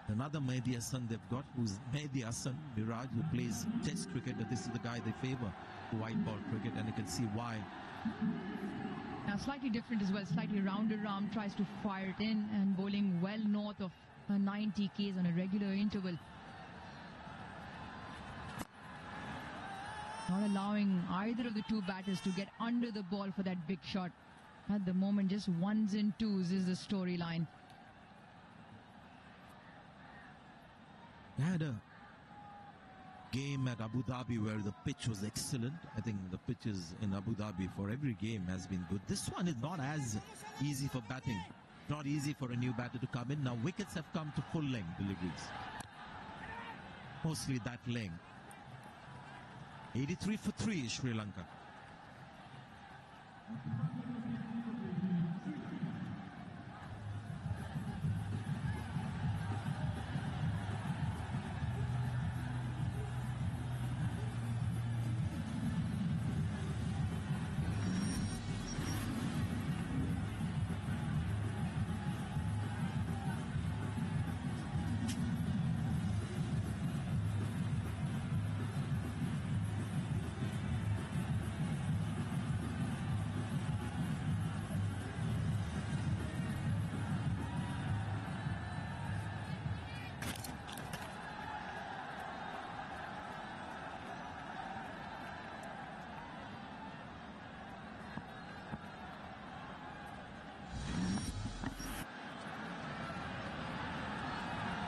Another Mehdi Hassan they've got, who's Mehdi Hassan Miraj, who plays Test cricket, but this is the guy they favor for white ball cricket, and you can see why. Now slightly different as well, slightly rounder arm, tries to fire it in and bowling well north of 90 Ks on a regular interval. Not allowing either of the two batters to get under the ball for that big shot. At the moment, just ones and twos is the storyline. They had a game at Abu Dhabi where the pitch was excellent. I think the pitches in Abu Dhabi for every game has been good. This one is not as easy for batting. Not easy for a new batter to come in. Now wickets have come to full length deliveries. mostly that length. 83 for 3 Sri Lanka.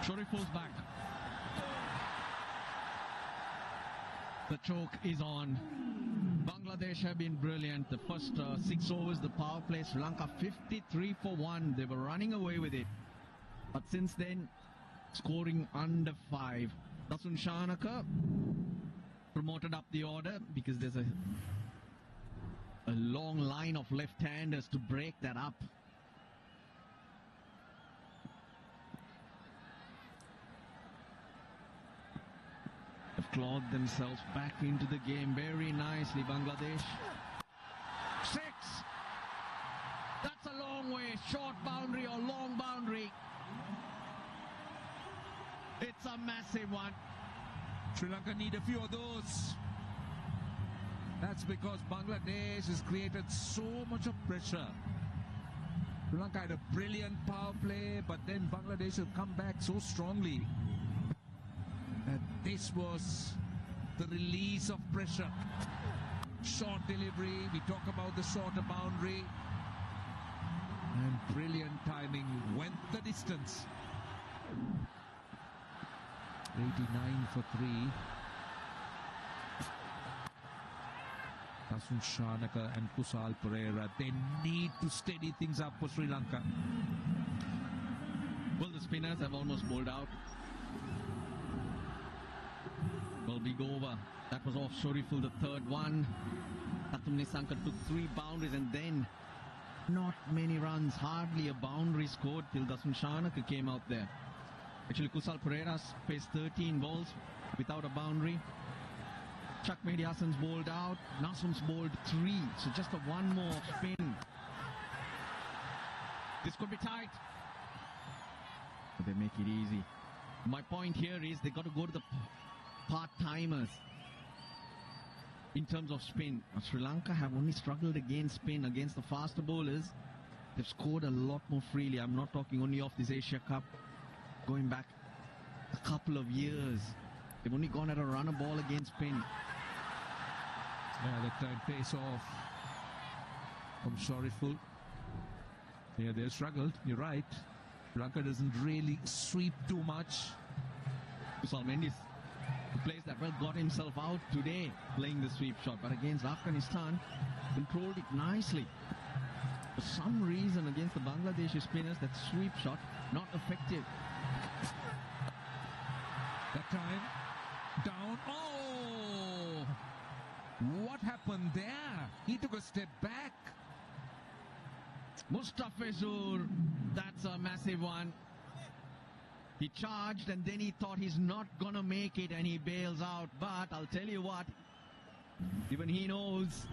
Shorey falls back. The choke is on. Bangladesh have been brilliant. The first 6 overs, the power play, Sri Lanka 53 for 1. They were running away with it. But since then, scoring under 5. Dasun Shanaka promoted up the order because there's a long line of left-handers to break that up. Have clawed themselves back into the game very nicely, Bangladesh. 6! That's a long way. Short boundary or long boundary. It's a massive one. Sri Lanka need a few of those. That's because Bangladesh has created so much of pressure. Sri Lanka had a brilliant power play, but then Bangladesh will come back so strongly. And this was the release of pressure. Short delivery, we talk about the shorter boundary. And brilliant timing, went the distance. 89 for 3. Dasun Shanaka and Kusal Pereira, they need to steady things up for Sri Lanka. Well, the spinners have almost bowled out. Well, big over. That was off Shoriful, the third one. Pathum Nissanka took 3 boundaries and then not many runs, hardly a boundary scored till Dasun Shanaka came out there. Actually, Kusal Pereira faced 13 balls without a boundary. Chuck Mehdi Hassan's bowled out. Nasum's bowled 3. So just a one more spin. This could be tight. But they make it easy. My point here is they got to go to the part-timers in terms of spin. Now, Sri Lanka have only struggled against spin against the faster bowlers. They've scored a lot more freely. I'm not talking only of this Asia Cup. Going back a couple of years, they've only gone at a runner ball against spin. Yeah, that time pace off from Shoriful. Yeah, they struggled. You're right. Sri Lanka doesn't really sweep too much. Kusal Mendis, who plays that well, got himself out today playing the sweep shot. But against Afghanistan, controlled it nicely. For some reason, against the Bangladeshi spinners, that sweep shot not effective. That time, down. Oh! What happened there? He took a step back. Mustafizur, that's a massive one. He charged and then he thought he's not going to make it and he bails out. But I'll tell you what, even he knows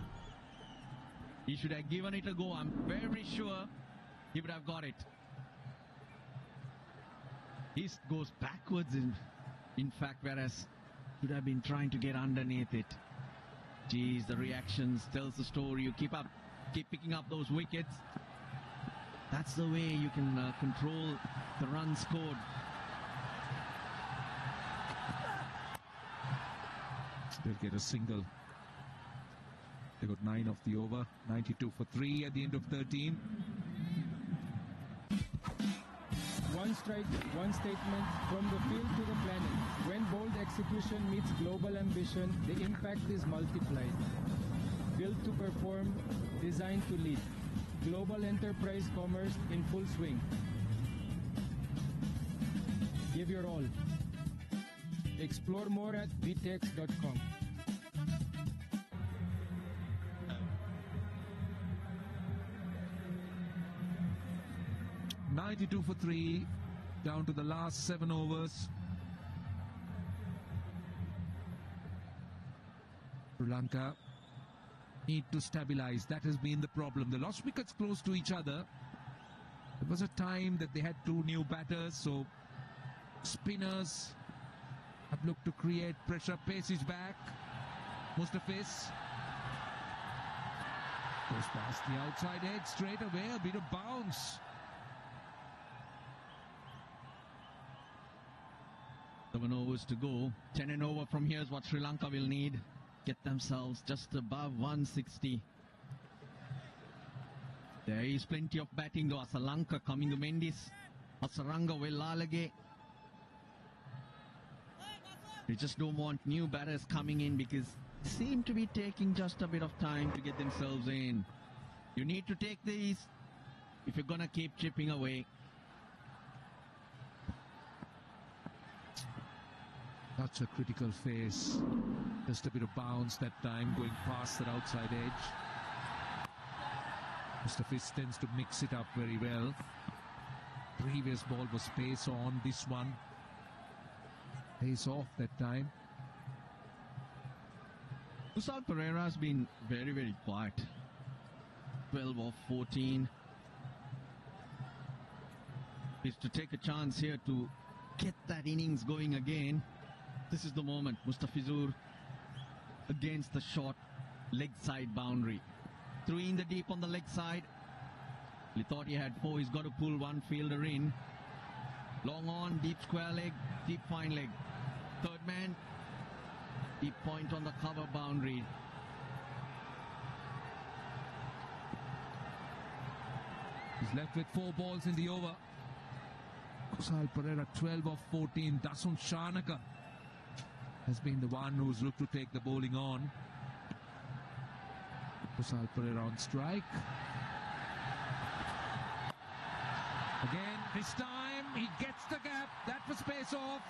he should have given it a go. I'm very sure he would have got it. He goes backwards in fact, whereas he would have been trying to get underneath it. Geez, the reactions tells the story. You keep picking up those wickets. That's the way you can control the runs scored. They'll get a single. They got 9 off the over, 92 for 3 at the end of 13. One strike, one statement, from the field to the planet. When bold execution meets global ambition, the impact is multiplied. Built to perform, designed to lead. Global enterprise commerce in full swing. Give your all. Explore more at vtex.com. .92 for 3, down to the last 7 overs. Sri Lanka need to stabilize. That has been the problem. They lost wickets close to each other. There was a time that they had 2 new batters, so spinners have looked to create pressure. Pace is back. Mustafiz goes past the outside edge straight away. A bit of bounce. 7 overs to go. 10 and over from here is what Sri Lanka will need. Get themselves just above 160. There is plenty of batting though. Srilanka coming to Mendes. Asaranga Velalage. They just don't want new batters coming in because they seem to be taking just a bit of time to get themselves in. You need to take these if you're gonna keep chipping away. Such a critical phase. Just a bit of bounce that time, going past that outside edge. Mustafiz tends to mix it up very well. Previous ball was pace on, this one pace off that time. Kusal Pereira has been very, very quiet. 12 of 14. Is to take a chance here to get that innings going again. This is the moment. Mustafizur against the short leg side boundary. 3 in the deep on the leg side. He thought he had 4. He's got to pull one fielder in. Long on, deep square leg, deep fine leg. Third man, deep point on the cover boundary. He's left with 4 balls in the over. Kusal Pereira 12 of 14. Dasun Shanaka has been the one who's looked to take the bowling on. Kusal Pereira on strike. Again, this time he gets the gap. That was pace off.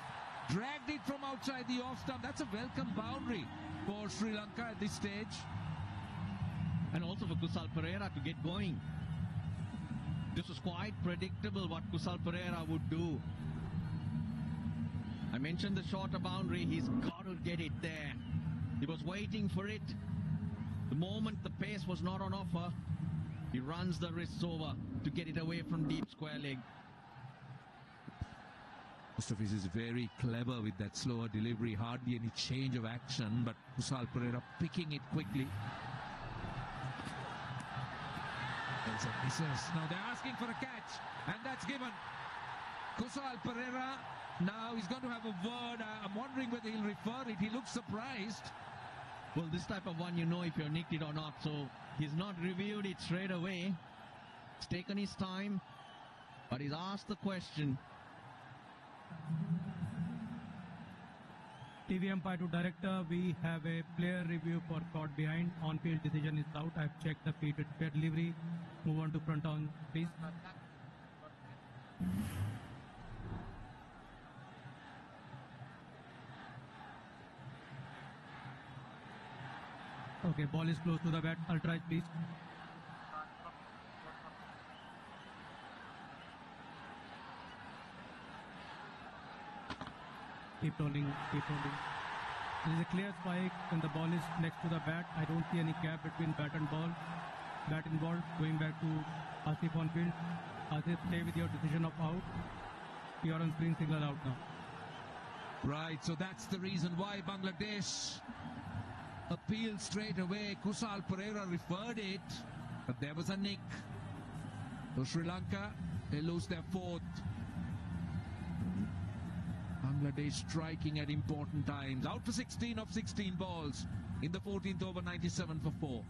Dragged it from outside the off stump. That's a welcome boundary for Sri Lanka at this stage. And also for Kusal Pereira to get going. This was quite predictable what Kusal Pereira would do. I mentioned the shorter boundary. He's got to get it there. He was waiting for it. The moment the pace was not on offer, he runs the wrists over to get it away from deep square leg. Mustafiz is very clever with that slower delivery. Hardly any change of action, but Kusal Pereira picking it quickly. There's a misses. Now they're asking for a catch, and that's given. Kusal Pereira, now he's going to have a word. I'm wondering whether he'll refer it. He looks surprised. Well, this type of one, you know if you're nicked it or not, so he's not reviewed it straight away. He's taken his time, but he's asked the question. TV umpire to director, we have a player review for caught behind. On-field decision is out. I've checked the feed with fair delivery. Move on to front on, please. Okay, ball is close to the bat. Ultra, please. Keep rolling, keep rolling. There is a clear spike and the ball is next to the bat. I don't see any gap between bat and ball. Bat involved, going back to Asif on field. Asif, stay with your decision of out. You are on screen, signal out now. Right, so that's the reason why Bangladesh appealed straight away. Kusal Pereira referred it, but there was a nick. So Sri Lanka, they lose their 4th. Bangladesh striking at important times. Out for 16 of 16 balls in the 14th over, 97 for 4.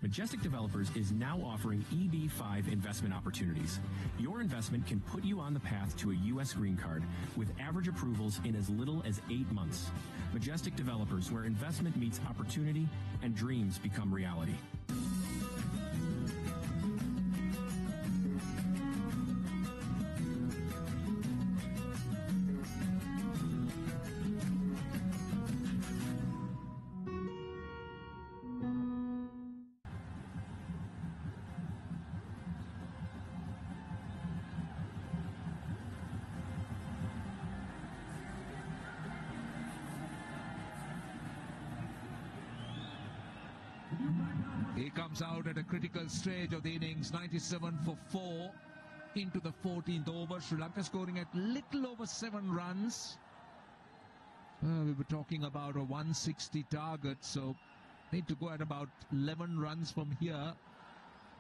Majestic Developers is now offering EB5 investment opportunities. Your investment can put you on the path to a U.S. green card with average approvals in as little as 8 months. Majestic Developers, where investment meets opportunity and dreams become reality. comes out at a critical stage of the innings, 97 for 4 into the 14th over. Sri Lanka scoring at little over 7 runs. We were talking about a 160 target, so need to go at about 11 runs from here.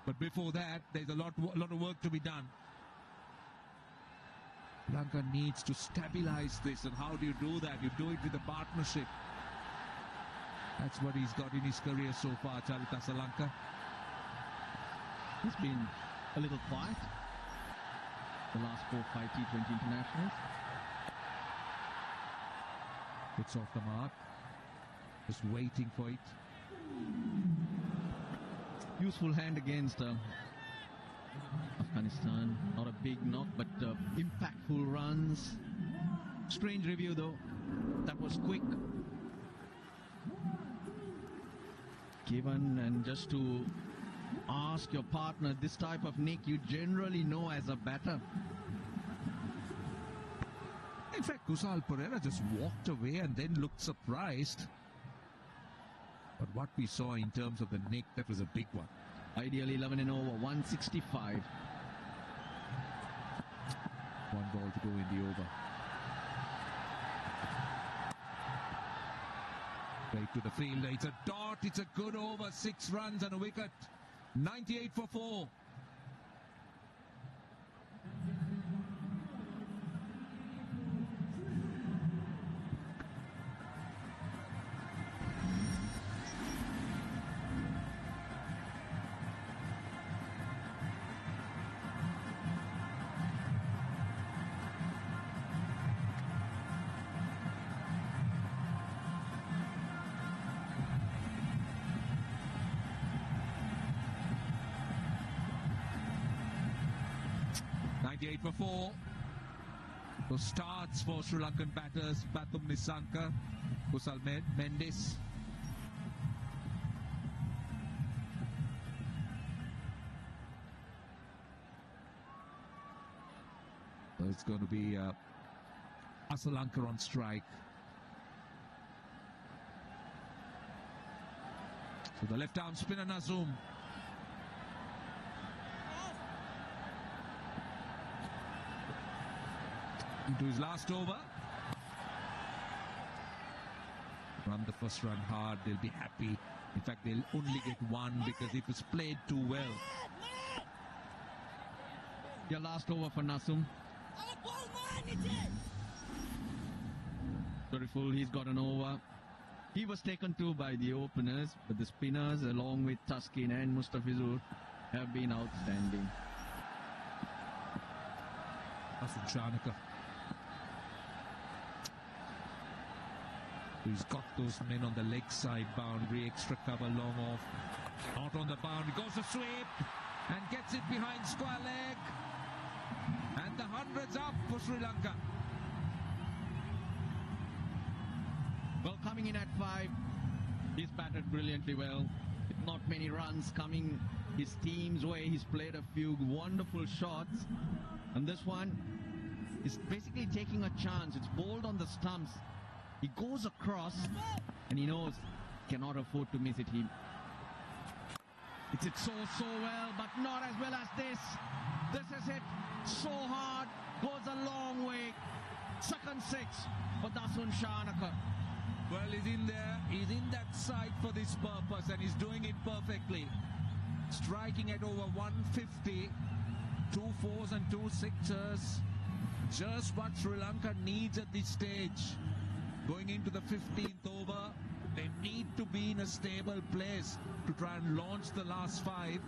But before that, there's a lot of work to be done. Sri Lanka needs to stabilize this, and how do you do that? You do it with a partnership. That's what he's got in his career so far, Charita Salanka. He's been a little quiet the last 4 or 5 T20 internationals. It's off the mark. Just waiting for it. Useful hand against Afghanistan. Not a big knock, but impactful runs. Strange review though. That was quick. Given, and just to ask your partner, this type of nick you generally know as a batter. In fact, Kusal Pereira just walked away and then looked surprised. But what we saw in terms of the nick, that was a big one. Ideally 11 and over, 165. One ball to go in the over. Straight to the field. It's a dot. It's a good over. 6 runs and a wicket. 98 for 4. For 4. So starts for Sri Lankan batters, Pathum Nissanka, Kusal Mendis. So it's going to be Asalanka on strike. So the left arm spinner Nazum. Into his last over. Run the first run hard, they'll be happy. In fact, they'll only get 1 because it was played too well. Your last over for Nazum. Beautiful, he's got an over. He was taken too by the openers, but the spinners, along with Taskin and Mustafizur, have been outstanding. Dasun Shanaka. He's got those men on the leg side boundary, extra cover long off. Out on the boundary, goes a sweep and gets it behind square leg. And the 100's up for Sri Lanka. Well, coming in at 5, he's batted brilliantly well. With not many runs coming his team's way, he's played a few wonderful shots. And this one is basically taking a chance. It's bowled on the stumps. He goes across, and he knows cannot afford to miss it. He hits it so well, but not as well as this. This is it so hard, goes a long way. Second 6 for Dasun Shanaka. Well, he's in there. He's in that side for this purpose, and he's doing it perfectly. Striking at over 150, 2 4s and 2 6s. Just what Sri Lanka needs at this stage. Going into the 15th over, they need to be in a stable place to try and launch the last 5.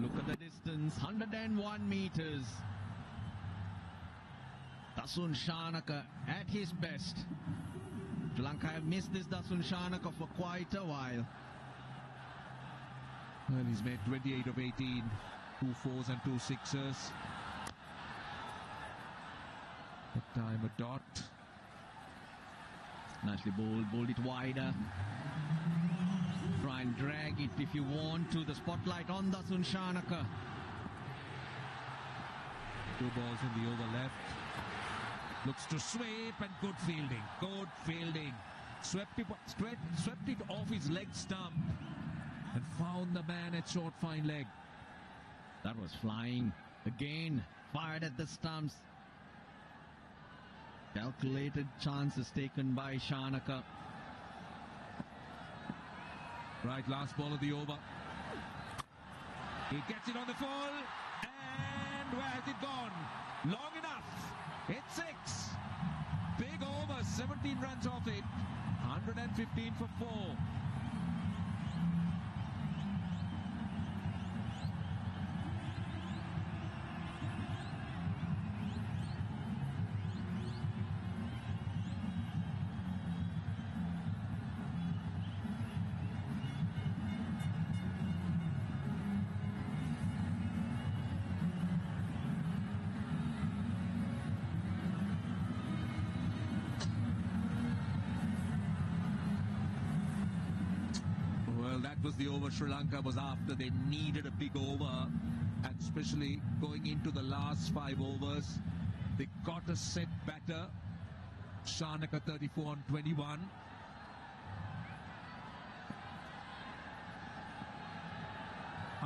Look at the distance, 101 meters. Dasun Shanaka at his best. Sri Lanka have missed this Dasun Shanaka for quite a while. Well, he's made 28 of 18, 2 4s and 2 6s. That time a dot. Nicely bowled it wider. Try and drag it if you want to. The spotlight on Dasun Shanaka. 2 balls in the over left. Looks to sweep and good fielding. Good fielding. Swept it off his leg stump. and found the man at short fine leg. That was flying. Again, fired at the stumps. Calculated chances taken by Shanaka. Right, last ball of the over. He gets it on the full. And where has it gone? Long enough. It's 6. Big over, 17 runs off it. 115 for 4. That was the over Sri Lanka was after. They needed a big over, and especially going into the last 5 overs. They got a set batter. Shanaka 34 on 21.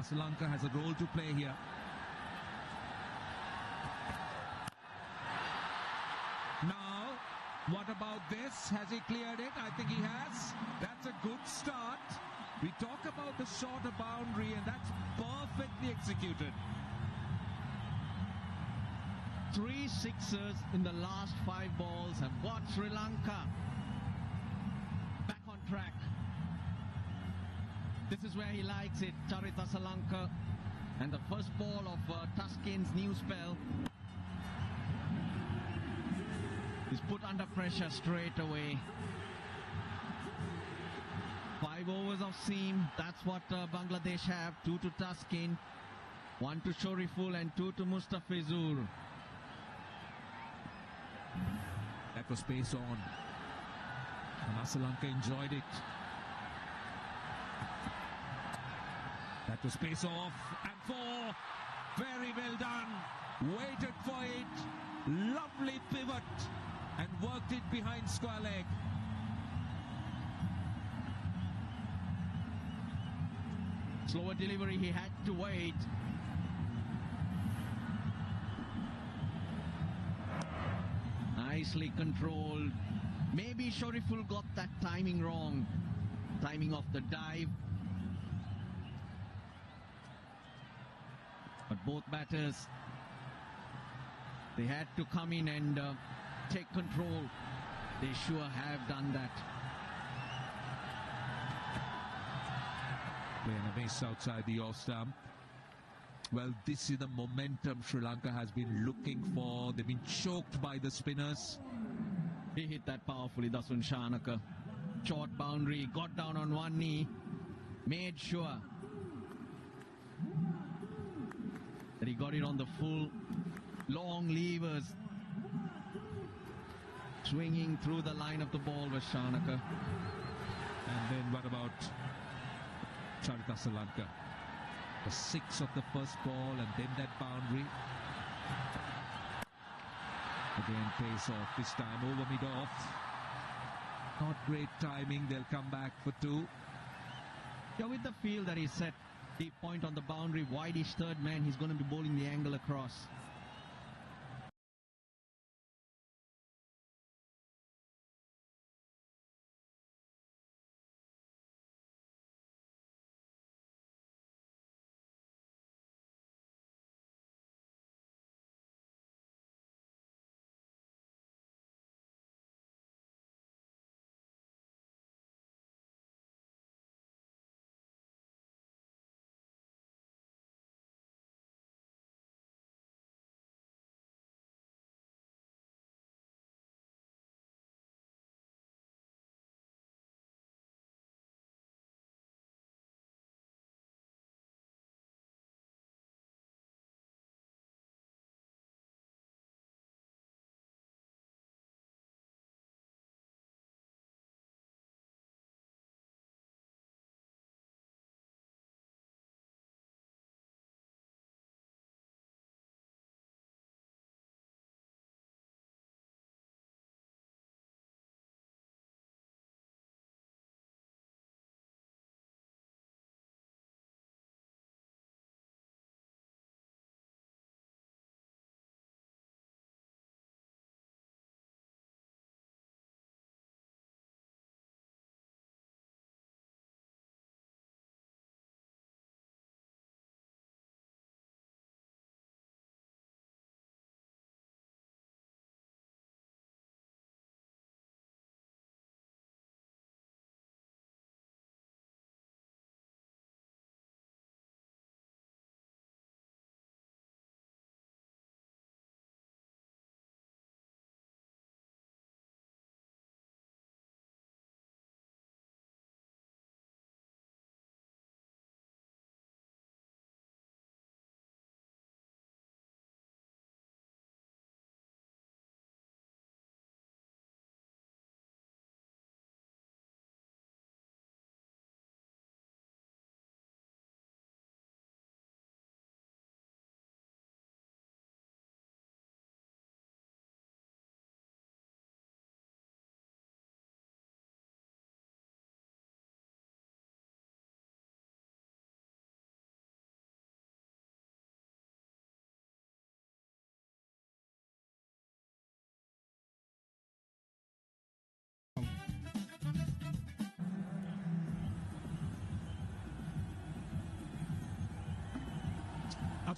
Sri Lanka has a role to play here. Now, what about this? Has he cleared it? I think he has. That's a good start. We talk about the shorter boundary, and that's perfectly executed. 3 sixers in the last 5 balls have got Sri Lanka back on track. This is where he likes it, Charita Salanka. And the first ball of Tuskin's new spell is put under pressure straight away. 5 overs of seam, that's what Bangladesh have. 2 to Tuskin, 1 to Shoriful and 2 to Mustafizur. That was pace on, and Sri Lanka enjoyed it. That was pace off, and 4. Very well done. Waited for it. Lovely pivot, and worked it behind square leg. Slower delivery, he had to wait. Nicely controlled. Maybe Shoriful got that timing wrong. Timing of the dive. But both batters, they had to come in and take control. They sure have done that. Playing a miss outside the off stump. Well, this is the momentum Sri Lanka has been looking for. They've been choked by the spinners. He hit that powerfully, Dasun Shanaka. Short boundary, got down on one knee, made sure that he got it on the full. Long levers. Swinging through the line of the ball was Shanaka. And then what about Charita Sri Lanka? The 6 of the first ball, and then that boundary. Again, pace off, this time over mid-off. Not great timing, they'll come back for 2. Yeah, with the field that he set, deep point on the boundary, wideish third man, he's going to be bowling the angle across.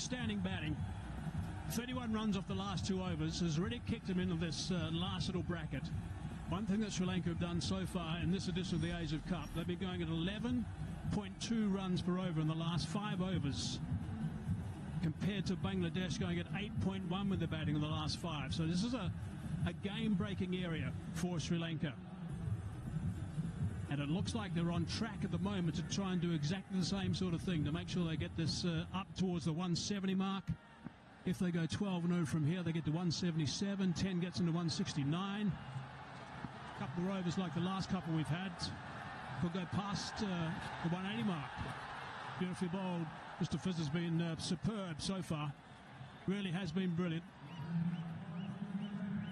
Outstanding batting. 31 runs off the last 2 overs has really kicked him into this last little bracket. One thing that Sri Lanka have done so far in this edition of the Asia Cup, they've been going at 11.2 runs per over in the last 5 overs, compared to Bangladesh going at 8.1 with the batting in the last 5. So this is a game-breaking area for Sri Lanka. And it looks like they're on track at the moment to try and do exactly the same sort of thing, to make sure they get this up towards the 170 mark. If they go 12-0 from here, they get to 177. 10 gets into 169. A couple of overs like the last couple we've had could go past the 180 mark. Beautifully bowled. Mr. Fizz has been superb so far. Really has been brilliant.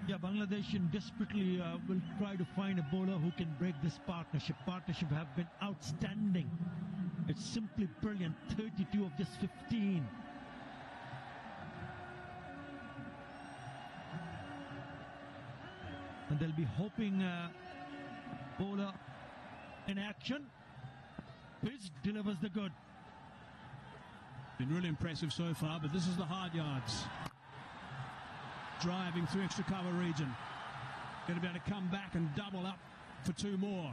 Yeah, Bangladesh desperately will try to find a bowler who can break this partnership. Partnership have been outstanding. It's simply brilliant. 32 of just 15. And they'll be hoping bowler in action. Fizz delivers the good. Been really impressive so far, but this is the hard yards. Driving through extra cover region. Going to be able to come back and double up for 2 more.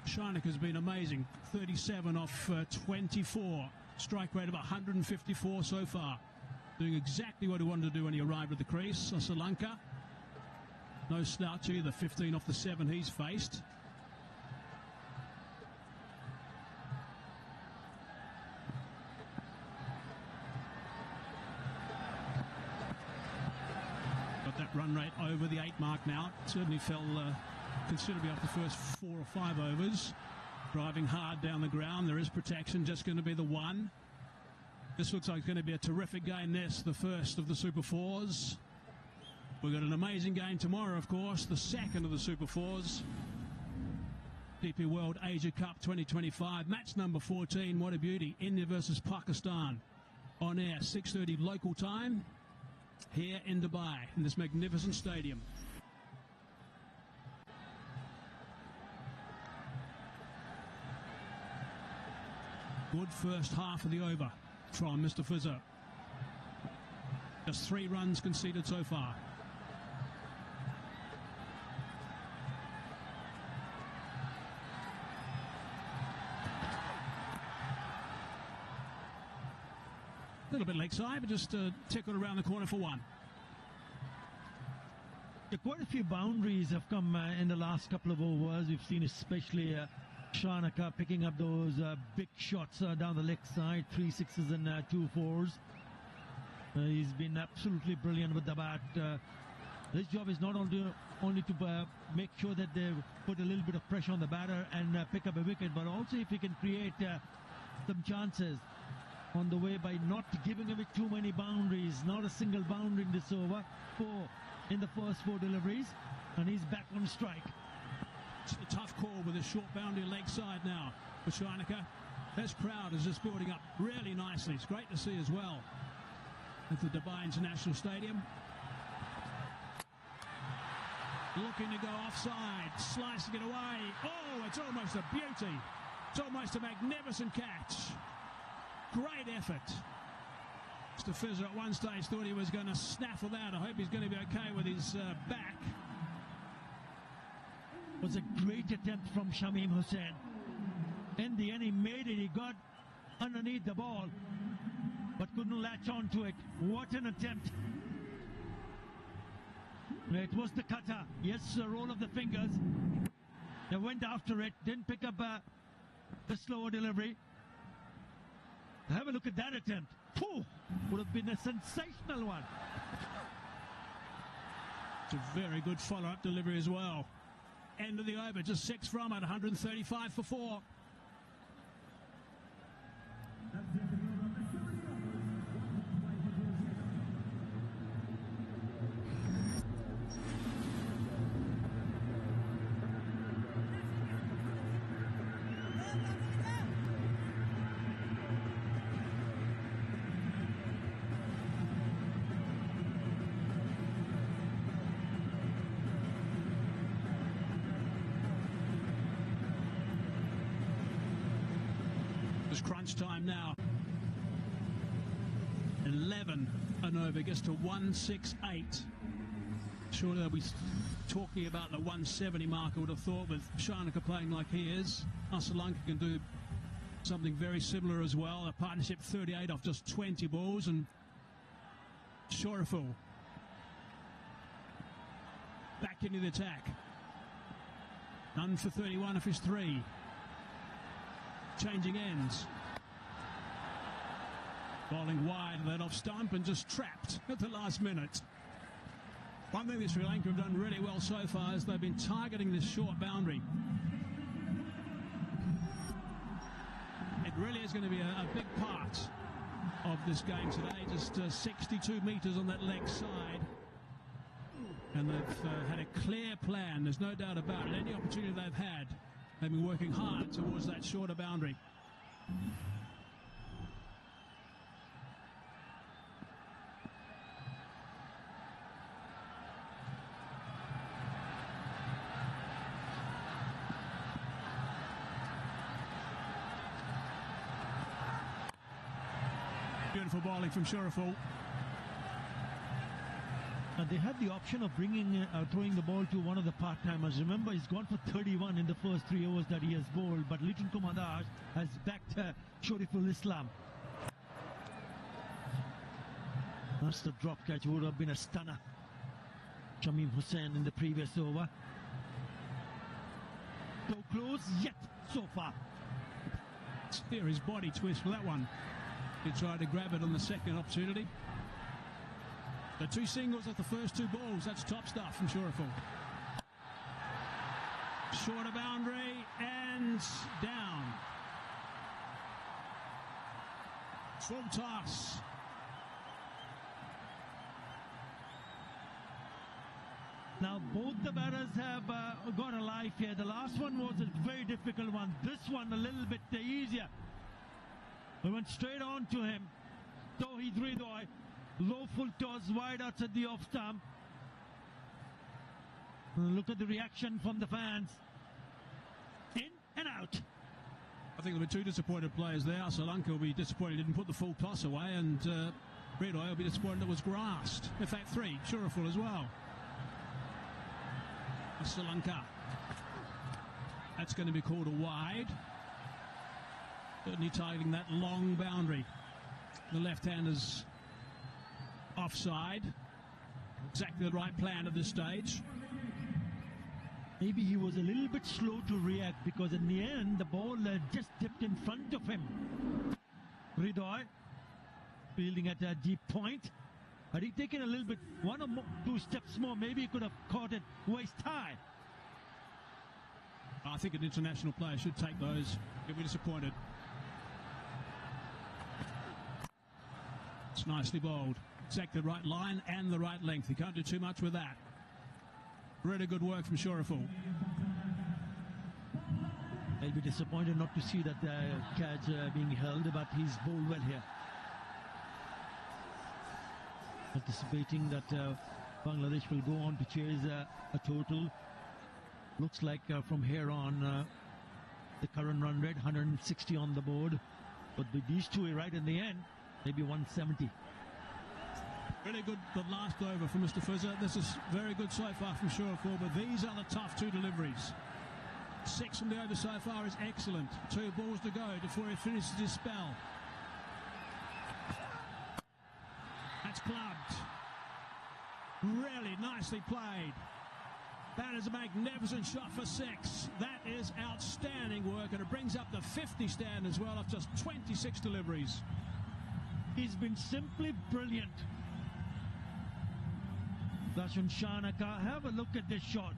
Srilanka has been amazing. 37 off 24. Strike rate of 154 so far. Doing exactly what he wanted to do when he arrived at the crease. Sri Lanka, no slouch either. 15 off the 7 he's faced. That run rate over the 8 mark now. Certainly fell considerably off the first 4 or 5 overs. Driving hard down the ground. There is protection, just going to be the 1. This looks like it's going to be a terrific game. This, the first of the Super 4s. We've got an amazing game tomorrow, of course, the second of the Super 4s. DP World Asia Cup 2025, match number 14. What a beauty. India versus Pakistan. On air, 6:30 local time. Here in Dubai, in this magnificent stadium. Good first half of the over from Mr. Fizzer. Just 3 runs conceded so far. A little bit lakeside, but just tickled around the corner for 1. Yeah, quite a few boundaries have come in the last couple of overs. We've seen especially Srilanka picking up those big shots down the leg side, 3 6s and 2 4s. He's been absolutely brilliant with the bat. His job is not only to make sure that they put a little bit of pressure on the batter and pick up a wicket, but also if he can create some chances on the way by not giving away too many boundaries. Not a single boundary in this over. 4 in the first 4 deliveries, and he's back on strike. It's a tough call with a short boundary leg side now for Sri Lanka. This crowd is just building up really nicely. It's great to see as well at the Dubai International Stadium. Looking to go offside, slicing it away. Oh, it's almost a beauty. It's almost a magnificent catch. Great effort. Mr. Fizzer at one stage thought he was going to snaffle that. I hope he's going to be okay with his back. It was a great attempt from Shamim Hussain. In the end, he made it. He got underneath the ball, but couldn't latch on to it. What an attempt. It was the cutter. Yes, a roll of the fingers. They went after it, didn't pick up the slower delivery. Have a look at that attempt. Pooh, would have been a sensational one. It's a very good follow-up delivery as well. End of the over, just 6 from it, 135 for 4. Crunch time now. 11 and over, gets to 168. Surely they'll be talking about the 170 mark, I would have thought, with Srilanka playing like he is. Sri Lanka can do something very similar as well. A partnership 38 off just 20 balls, and Shoreful back into the attack. None for 31 of his 3. Changing ends. Bowling wide, then off stump and just trapped at the last minute. One thing that Sri Lanka have done really well so far is they've been targeting this short boundary. It really is going to be a big part of this game today. Just 62 metres on that leg side. And they've had a clear plan, there's no doubt about it. Any opportunity they've had, they've been working hard towards that shorter boundary. Beautiful bowling from Shoreful. They had the option of throwing the ball to one of the part-timers. Remember, he's gone for 31 in the first 3 overs that he has bowled, but Liton Kumar Das has backed Shoreful Islam. That's the drop catch, would have been a stunner. Shamim Hussain in the previous over. So close yet so far. There, his body twist for that one. He tried to grab it on the second opportunity. The 2 singles at the first 2 balls, that's top stuff from Shoreful. Shorter boundary and down. Full toss. Now both the batters have got a life here. The last one was a very difficult one. This one a little bit easier. We went straight on to him. Tawheed Ridoy. Low full toss, wide outside the off stump. Look at the reaction from the fans. In and out. I think there'll be 2 disappointed players there. Sri Lanka will be disappointed he didn't put the full toss away, and Ridoy will be disappointed it was grassed. In fact, 3, Shoreful as well. Sri Lanka. That's going to be called a wide. Certainly targeting that long boundary. The left-handers offside. Exactly the right plan at this stage. Maybe he was a little bit slow to react, because in the end the ball just tipped in front of him. Ridoy fielding at a deep point. Had he taken a little bit, 1 or 2 steps more, maybe he could have caught it waist high. I think an international player should take those. He'll be disappointed. It's nicely bowled. Exactly the right line and the right length. He can't do too much with that. Really good work from Shoreful. I'll be disappointed not to see that catch being held, but he's bowled well here. Anticipating that Bangladesh will go on to chase a total. Looks like from here on the current run rate 160 on the board, but with these 2 right in the end, maybe 170. Really good the last over from Mr. Fuzzer. This is very good so far from Shoreful, but these are the tough 2 deliveries. 6 from the over so far is excellent. 2 balls to go before he finishes his spell. That's clubbed. Really nicely played. That is a magnificent shot for 6. That is outstanding work, and it brings up the 50 stand as well of just 26 deliveries. He's been simply brilliant. Darshan Shanaka, have a look at this shot.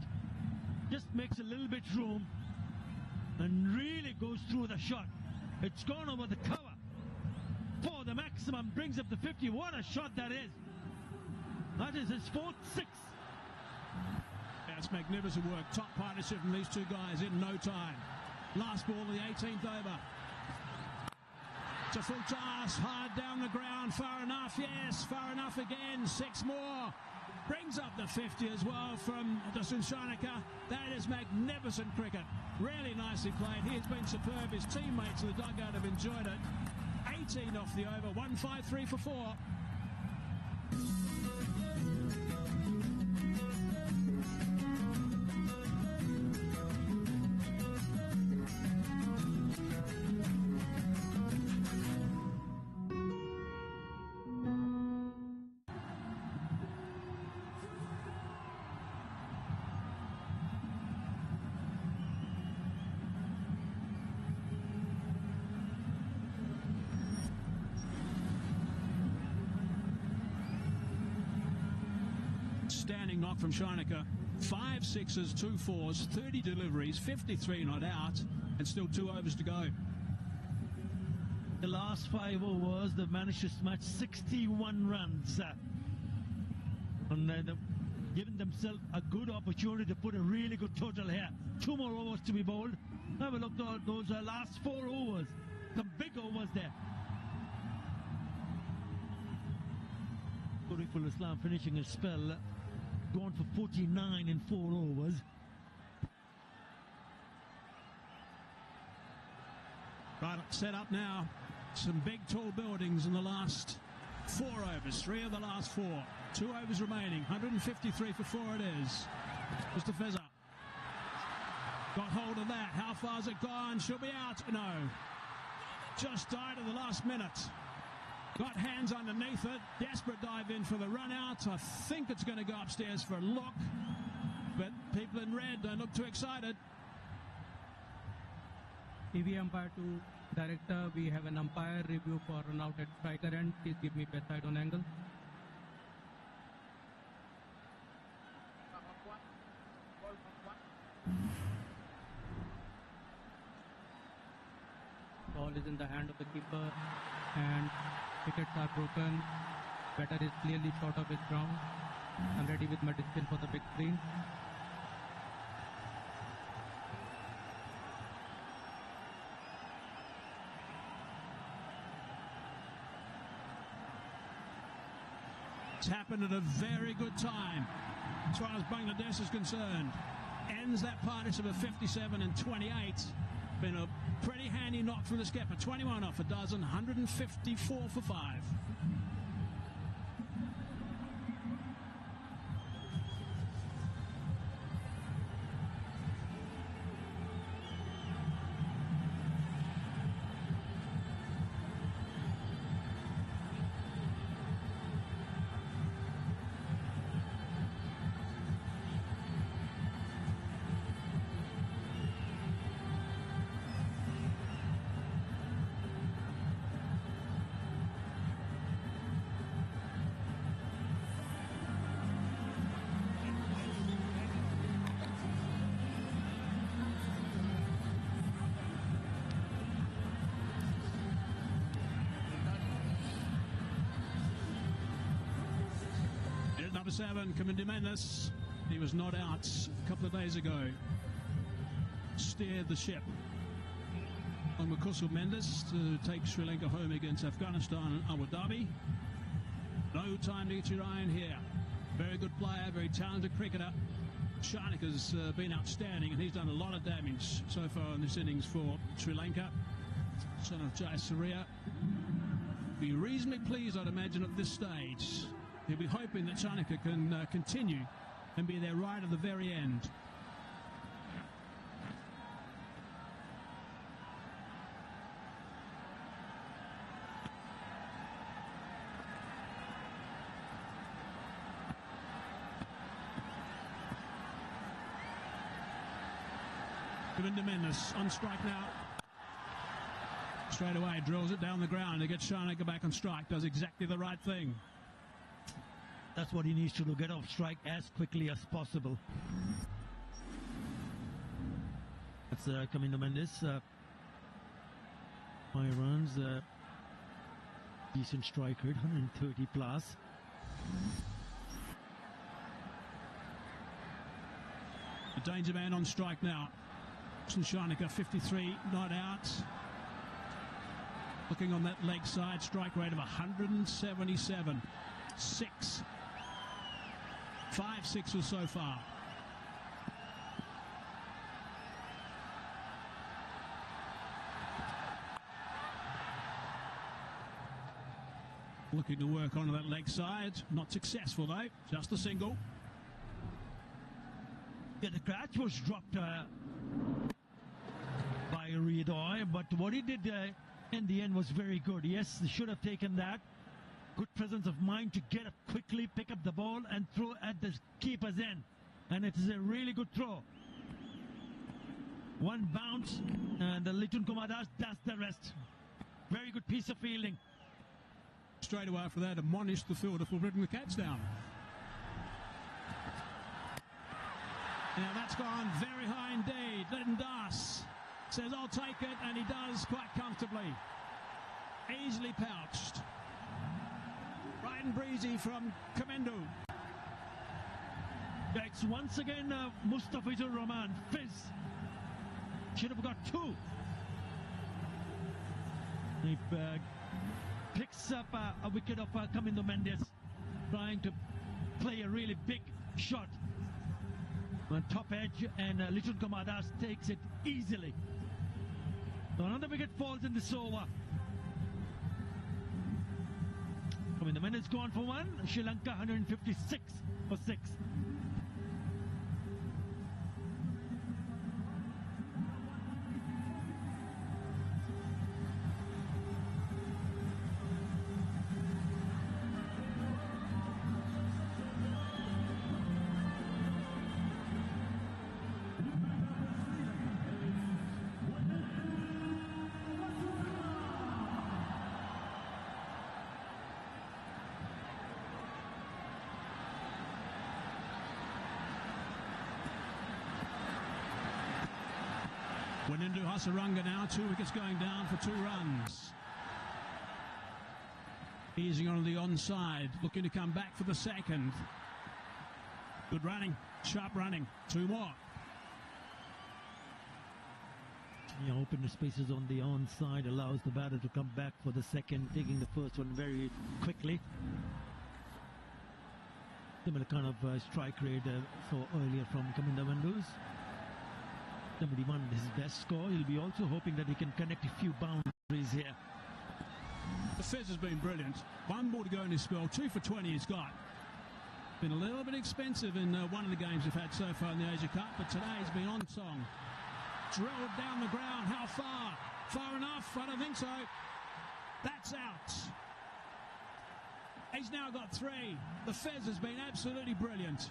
Just makes a little bit room and really goes through the shot. It's gone over the cover for the maximum, brings up the 50. What a shot that is. That is his 4th 6. That's magnificent work. Top partnership from these 2 guys in no time. Last ball of the 18th over. It's a full toss, hard down the ground, far enough, yes, far enough again, 6 more. Brings up the 50 as well from Darshan Shanaka. That is magnificent cricket. Really nicely played. He has been superb. His teammates in the dugout have enjoyed it. 18 off the over, 153 for 4. Standing knock from Srilanka. 5 sixes, 2 fours, 30 deliveries, 53 not out, and still 2 overs to go. The last 5 overs, they've managed to smash 61 runs. And they've given themselves a good opportunity to put a really good total here. 2 more overs to be bowled. Have a look at those last 4 overs. Some big overs there. Tariqul Islam finishing his spell. Gone for 49 in 4 overs. Right, set up now. Some big tall buildings in the last 4 overs. 3 of the last 4. 2 overs remaining. 153 for 4 it is. Mr. Fezza got hold of that. How far's it gone? She'll be out. No. Just died at the last minute. Got hands underneath it. Desperate dive in for the run out. I think it's going to go upstairs for a look. But people in red don't look too excited. TV umpire to director. We have an umpire review for run out at striker end. Please give me best side on angle. Ball is in the hand of the keeper and wickets are broken. Batter is clearly short of his ground. I'm ready with my decision for the big screen. It's happened at a very good time as far as Bangladesh is concerned. Ends that partnership of 57 and 28. Been a pretty handy knock from the skipper. 21 off a dozen, 154 for 5. Number 7, Kaminda Mendes. He was not out a couple of days ago. Steered the ship on Makusul Mendes to take Sri Lanka home against Afghanistan and Abu Dhabi. No time to get your eye in here. Very good player, very talented cricketer. Sharnik has been outstanding and he's done a lot of damage so far in this innings for Sri Lanka. Son of Jai Surya. Be reasonably pleased, I'd imagine, at this stage. He'll be hoping that Sharnika can continue and be there right at the very end. Kaminda Mendes on strike now. Straight away, drills it down the ground to get Sharnika back on strike. Does exactly the right thing. That's what he needs to do, get off strike as quickly as possible. That's Kaminda Mendes. 5 runs, decent strike rate, 130 plus. The danger man on strike now. Sharnika, 53 not out. Looking on that leg side, strike rate of 177. 5 sixes so far. Looking to work onto that leg side. Not successful though. Just a single. Yeah, the catch was dropped by Ridoy, but what he did in the end was very good. Yes, he should have taken that. Good presence of mind to get up quickly, pick up the ball and throw at the keeper's end. And it is a really good throw. One bounce and Litun Kumar Das does the rest. Very good piece of fielding. Straight away after that, admonished the fielder for bringing the Cats down. Now that's gone very high indeed. Litton Das says, I'll take it, and he does quite comfortably. Easily pouched. Right and breezy from Kamendo. It's once again Mustafizur Rahman. Fizz. Should have got two. He picks up a wicket of Kamindo Mendes, trying to play a really big shot on top edge, and Litun Kumar Das takes it easily. So another wicket falls in this over. Kamindo Mendes gone for one. Sri Lanka 156 for 6. Wanindu Hasaranga now, 2 wickets going down for 2 runs. Easing on the onside, looking to come back for the second. Good running, sharp running, 2 more. Yeah, open the spaces on the onside allows the batter to come back for the second, taking the first one very quickly. Similar kind of strike rate saw earlier from Kamindo Mendes. 71 his best score. He'll be also hoping that he can connect a few boundaries here. The Fizz has been brilliant. 1 ball to go in his spell, 2 for 20 he's got. Been a little bit expensive in one of the games we've had so far in the Asia Cup, but today he's been on song. Drilled down the ground. How far? Far enough? I don't think so. That's out. He's now got 3. The Fez has been absolutely brilliant.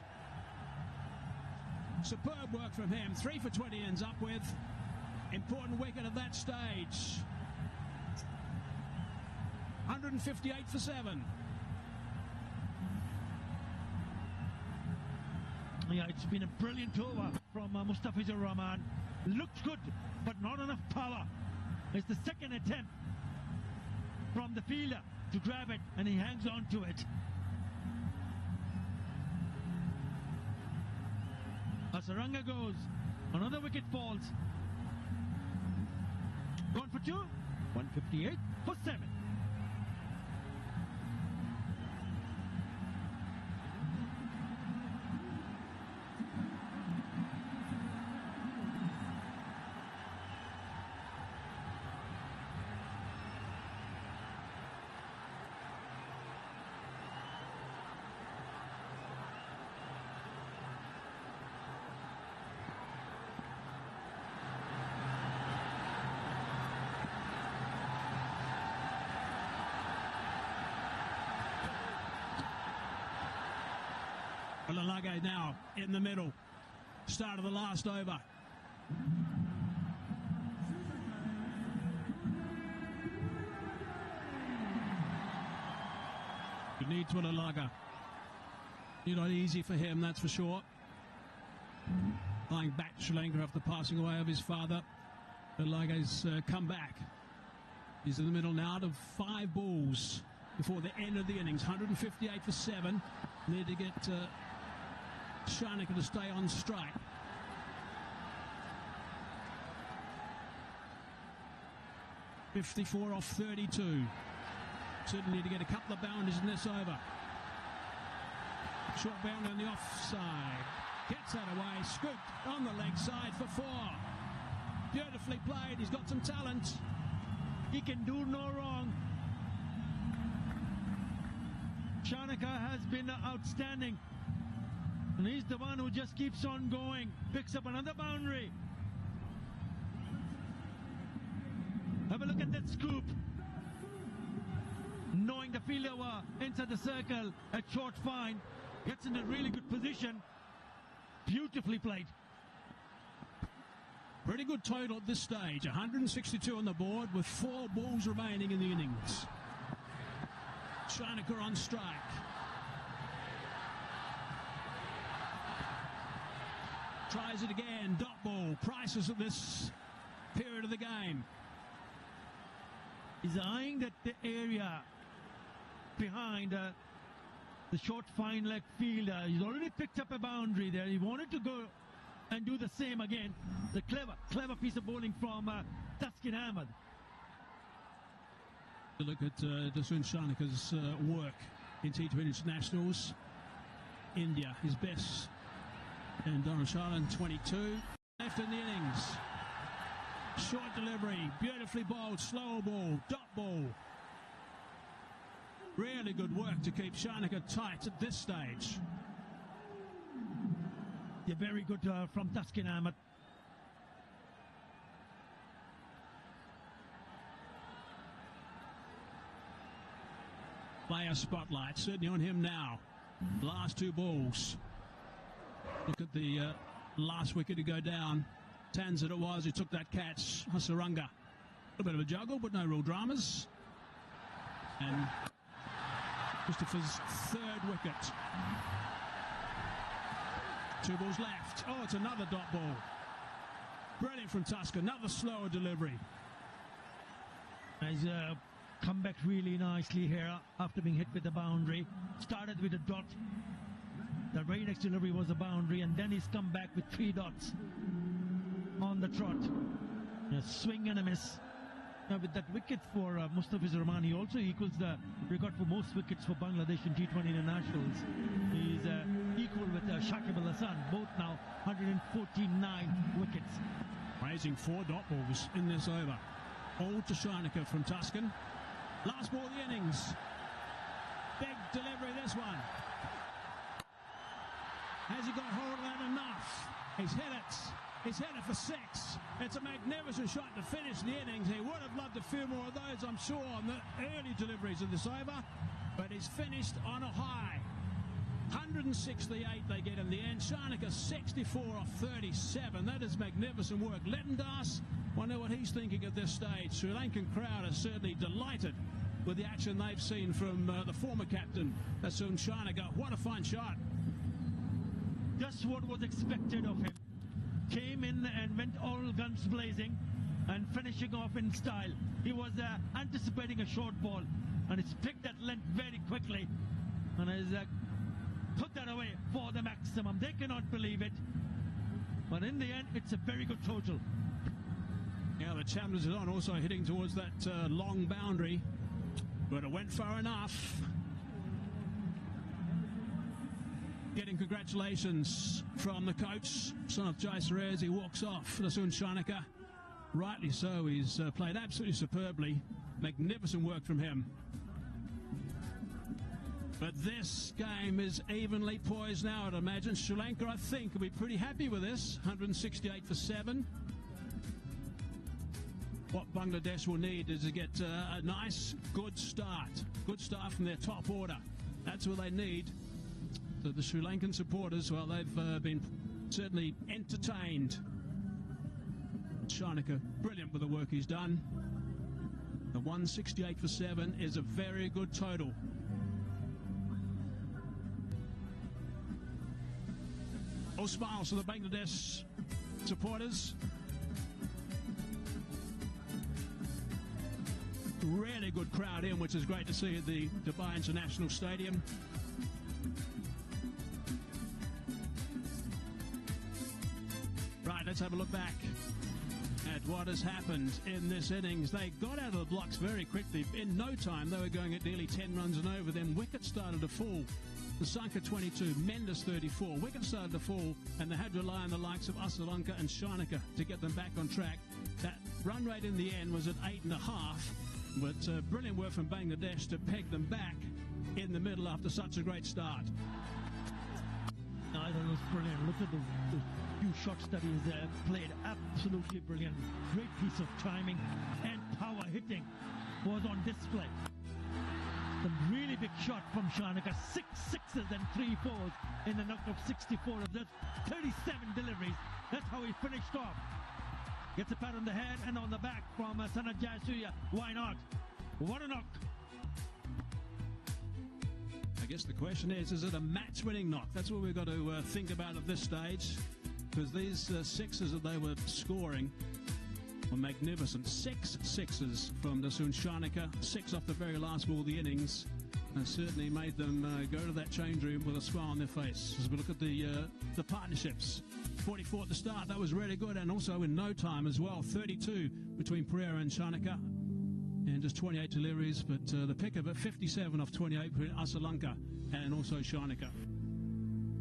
Superb work from him. 3 for 20 ends up with. Important wicket at that stage. 158 for 7. Yeah, it's been a brilliant over from Mustafizur Rahman. Looked good, but not enough power. It's the second attempt from the fielder to grab it, and he hangs on to it. Hasaranga goes. Another wicket falls. Gone for 2. 158 for 7. Lalage now in the middle. Start of the last over. Good need to Lalage. Not easy for him, that's for sure. Flying back to Sri Lanka after passing away of his father. Lalage's come back. He's in the middle now of 5 balls before the end of the innings. 158 for 7. Need to get Shanaka to stay on strike. .54 off 32. Certainly need to get a couple of boundaries in this over. Short bound on the offside. Gets that away. Scooped on the leg side for 4. Beautifully played. He's got some talent. He can do no wrong. Shanaka has been outstanding. And he's the one who just keeps on going. Picks up another boundary. Have a look at that scoop. Knowing the fielder were inside the circle at short fine. Gets in a really good position. Beautifully played. Pretty good total at this stage. 162 on the board with 4 balls remaining in the innings. Shanaka on strike. Tries it again. Dot ball. Prices at this period of the game. He's eyeing that the area behind the short fine leg fielder. He's already picked up a boundary there. He wanted to go and do the same again. The clever piece of bowling from Taskin Ahmed. Look at Dasun Shanaka's work in T20 internationals. India, his best. And Dharamshala, 22. Left in the innings. Short delivery, beautifully bowled, slow ball, dot ball. Really good work to keep Shanaka tight at this stage. Yeah, very good from Taskin Ahmed. Player spotlight certainly on him now. Last 2 balls. Look at the last wicket to go down. Tanzit it was who took that catch. Hasaranga. A bit of a juggle, but no real dramas. And Christopher's 3rd wicket. 2 balls left. Oh, it's another dot ball. Brilliant from Tusker. Another slower delivery. He's come back really nicely here after being hit with the boundary. Started with a dot. The very next delivery was a boundary, and then he's come back with 3 dots on the trot. A swing and a miss. Now with that wicket for Mustafiz Rahman, he also equals the record for most wickets for Bangladesh in T20 internationals. He's equal with Shakib Al Hasan, both now 149 wickets. Raising 4 dot balls in this over. All to Shanaka from Tuscan. Last ball of the innings. Big delivery this one. Has he got hold of that enough? He's hit it. He's hit it for 6. It's a magnificent shot to finish the innings. He would have loved a few more of those, I'm sure, on the early deliveries of this over. But he's finished on a high. 168 they get in the end. Shanaka 64 off 37. That is magnificent work. Lettendas, wonder what he's thinking at this stage. Sri Lankan crowd are certainly delighted with the action they've seen from the former captain, Dasun Shanaka. What a fine shot. Just what was expected of him. Came in and went all guns blazing and finishing off in style. He was anticipating a short ball, and he's picked that length very quickly and has put that away for the maximum. They cannot believe it, but in the end it's a very good total. Yeah, the challenge is on, also hitting towards that long boundary, but it went far enough. Getting congratulations from the coach, son of Jai Suarez. He walks off. Dasun Shanaka, rightly so. He's played absolutely superbly. Magnificent work from him. But this game is evenly poised now, I'd imagine. Sri Lanka, I think, will be pretty happy with this. 168 for 7. What Bangladesh will need is to get a nice, good start. Good start from their top order. That's what they need. So the Sri Lankan supporters, well, they've been certainly entertained. Shanaka, brilliant with the work he's done. The 168 for 7 is a very good total. All smiles to the Bangladesh supporters. Really good crowd in, which is great to see at the Dubai International Stadium. Right, let's have a look back at what has happened in this innings. They got out of the blocks very quickly. In no time, they were going at nearly 10 runs and over. Then wickets started to fall. Nasanka 22, Mendes 34. Wickets started to fall, and they had to rely on the likes of Srilanka and Shanaka to get them back on track. That run rate in the end was at 8.5, but brilliant work from Bangladesh to peg them back in the middle after such a great start. I thought it was brilliant. Look at the few shots that he's played. Absolutely brilliant. Great piece of timing and power hitting was on display. Some really big shot from Shanaka. 6 sixes and 3 fours in the knock of 64 of that. 37 deliveries. That's how he finished off. Gets a pat on the head and on the back from Sanat Jayasuriya. Why not? What a knock. I guess the question is it a match-winning knock? That's what we've got to think about at this stage, because these sixes that they were scoring were magnificent. 6 sixes from Nasun Shanaka, 6 off the very last ball of the innings, and certainly made them go to that change room with a smile on their face. As we look at the partnerships, 44 at the start, that was really good, and also in no time as well. 32 between Pereira and Shanaka, and just 28 deliveries, but the pick of it, 57 off 28 between Srilanka and also Shanaka.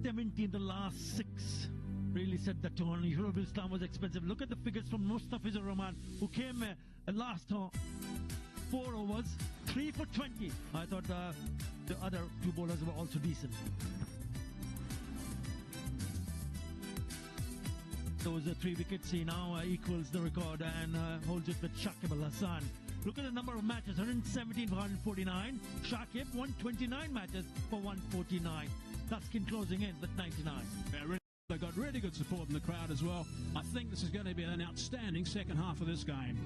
17 the last 6 really set the tone. Europe Islam was expensive. Look at the figures from Mustafizur Rahman, who came last 4 overs, 3 for 20. I thought the other 2 bowlers were also decent. Those 3 wickets he now equals the record and holds it with Shakib Al Hassan. Look at the number of matches, 117 for 149. Shakib, 129 matches for 149. Tuskin closing in with 99. Yeah, they got really good support in the crowd as well. I think this is going to be an outstanding second half of this game.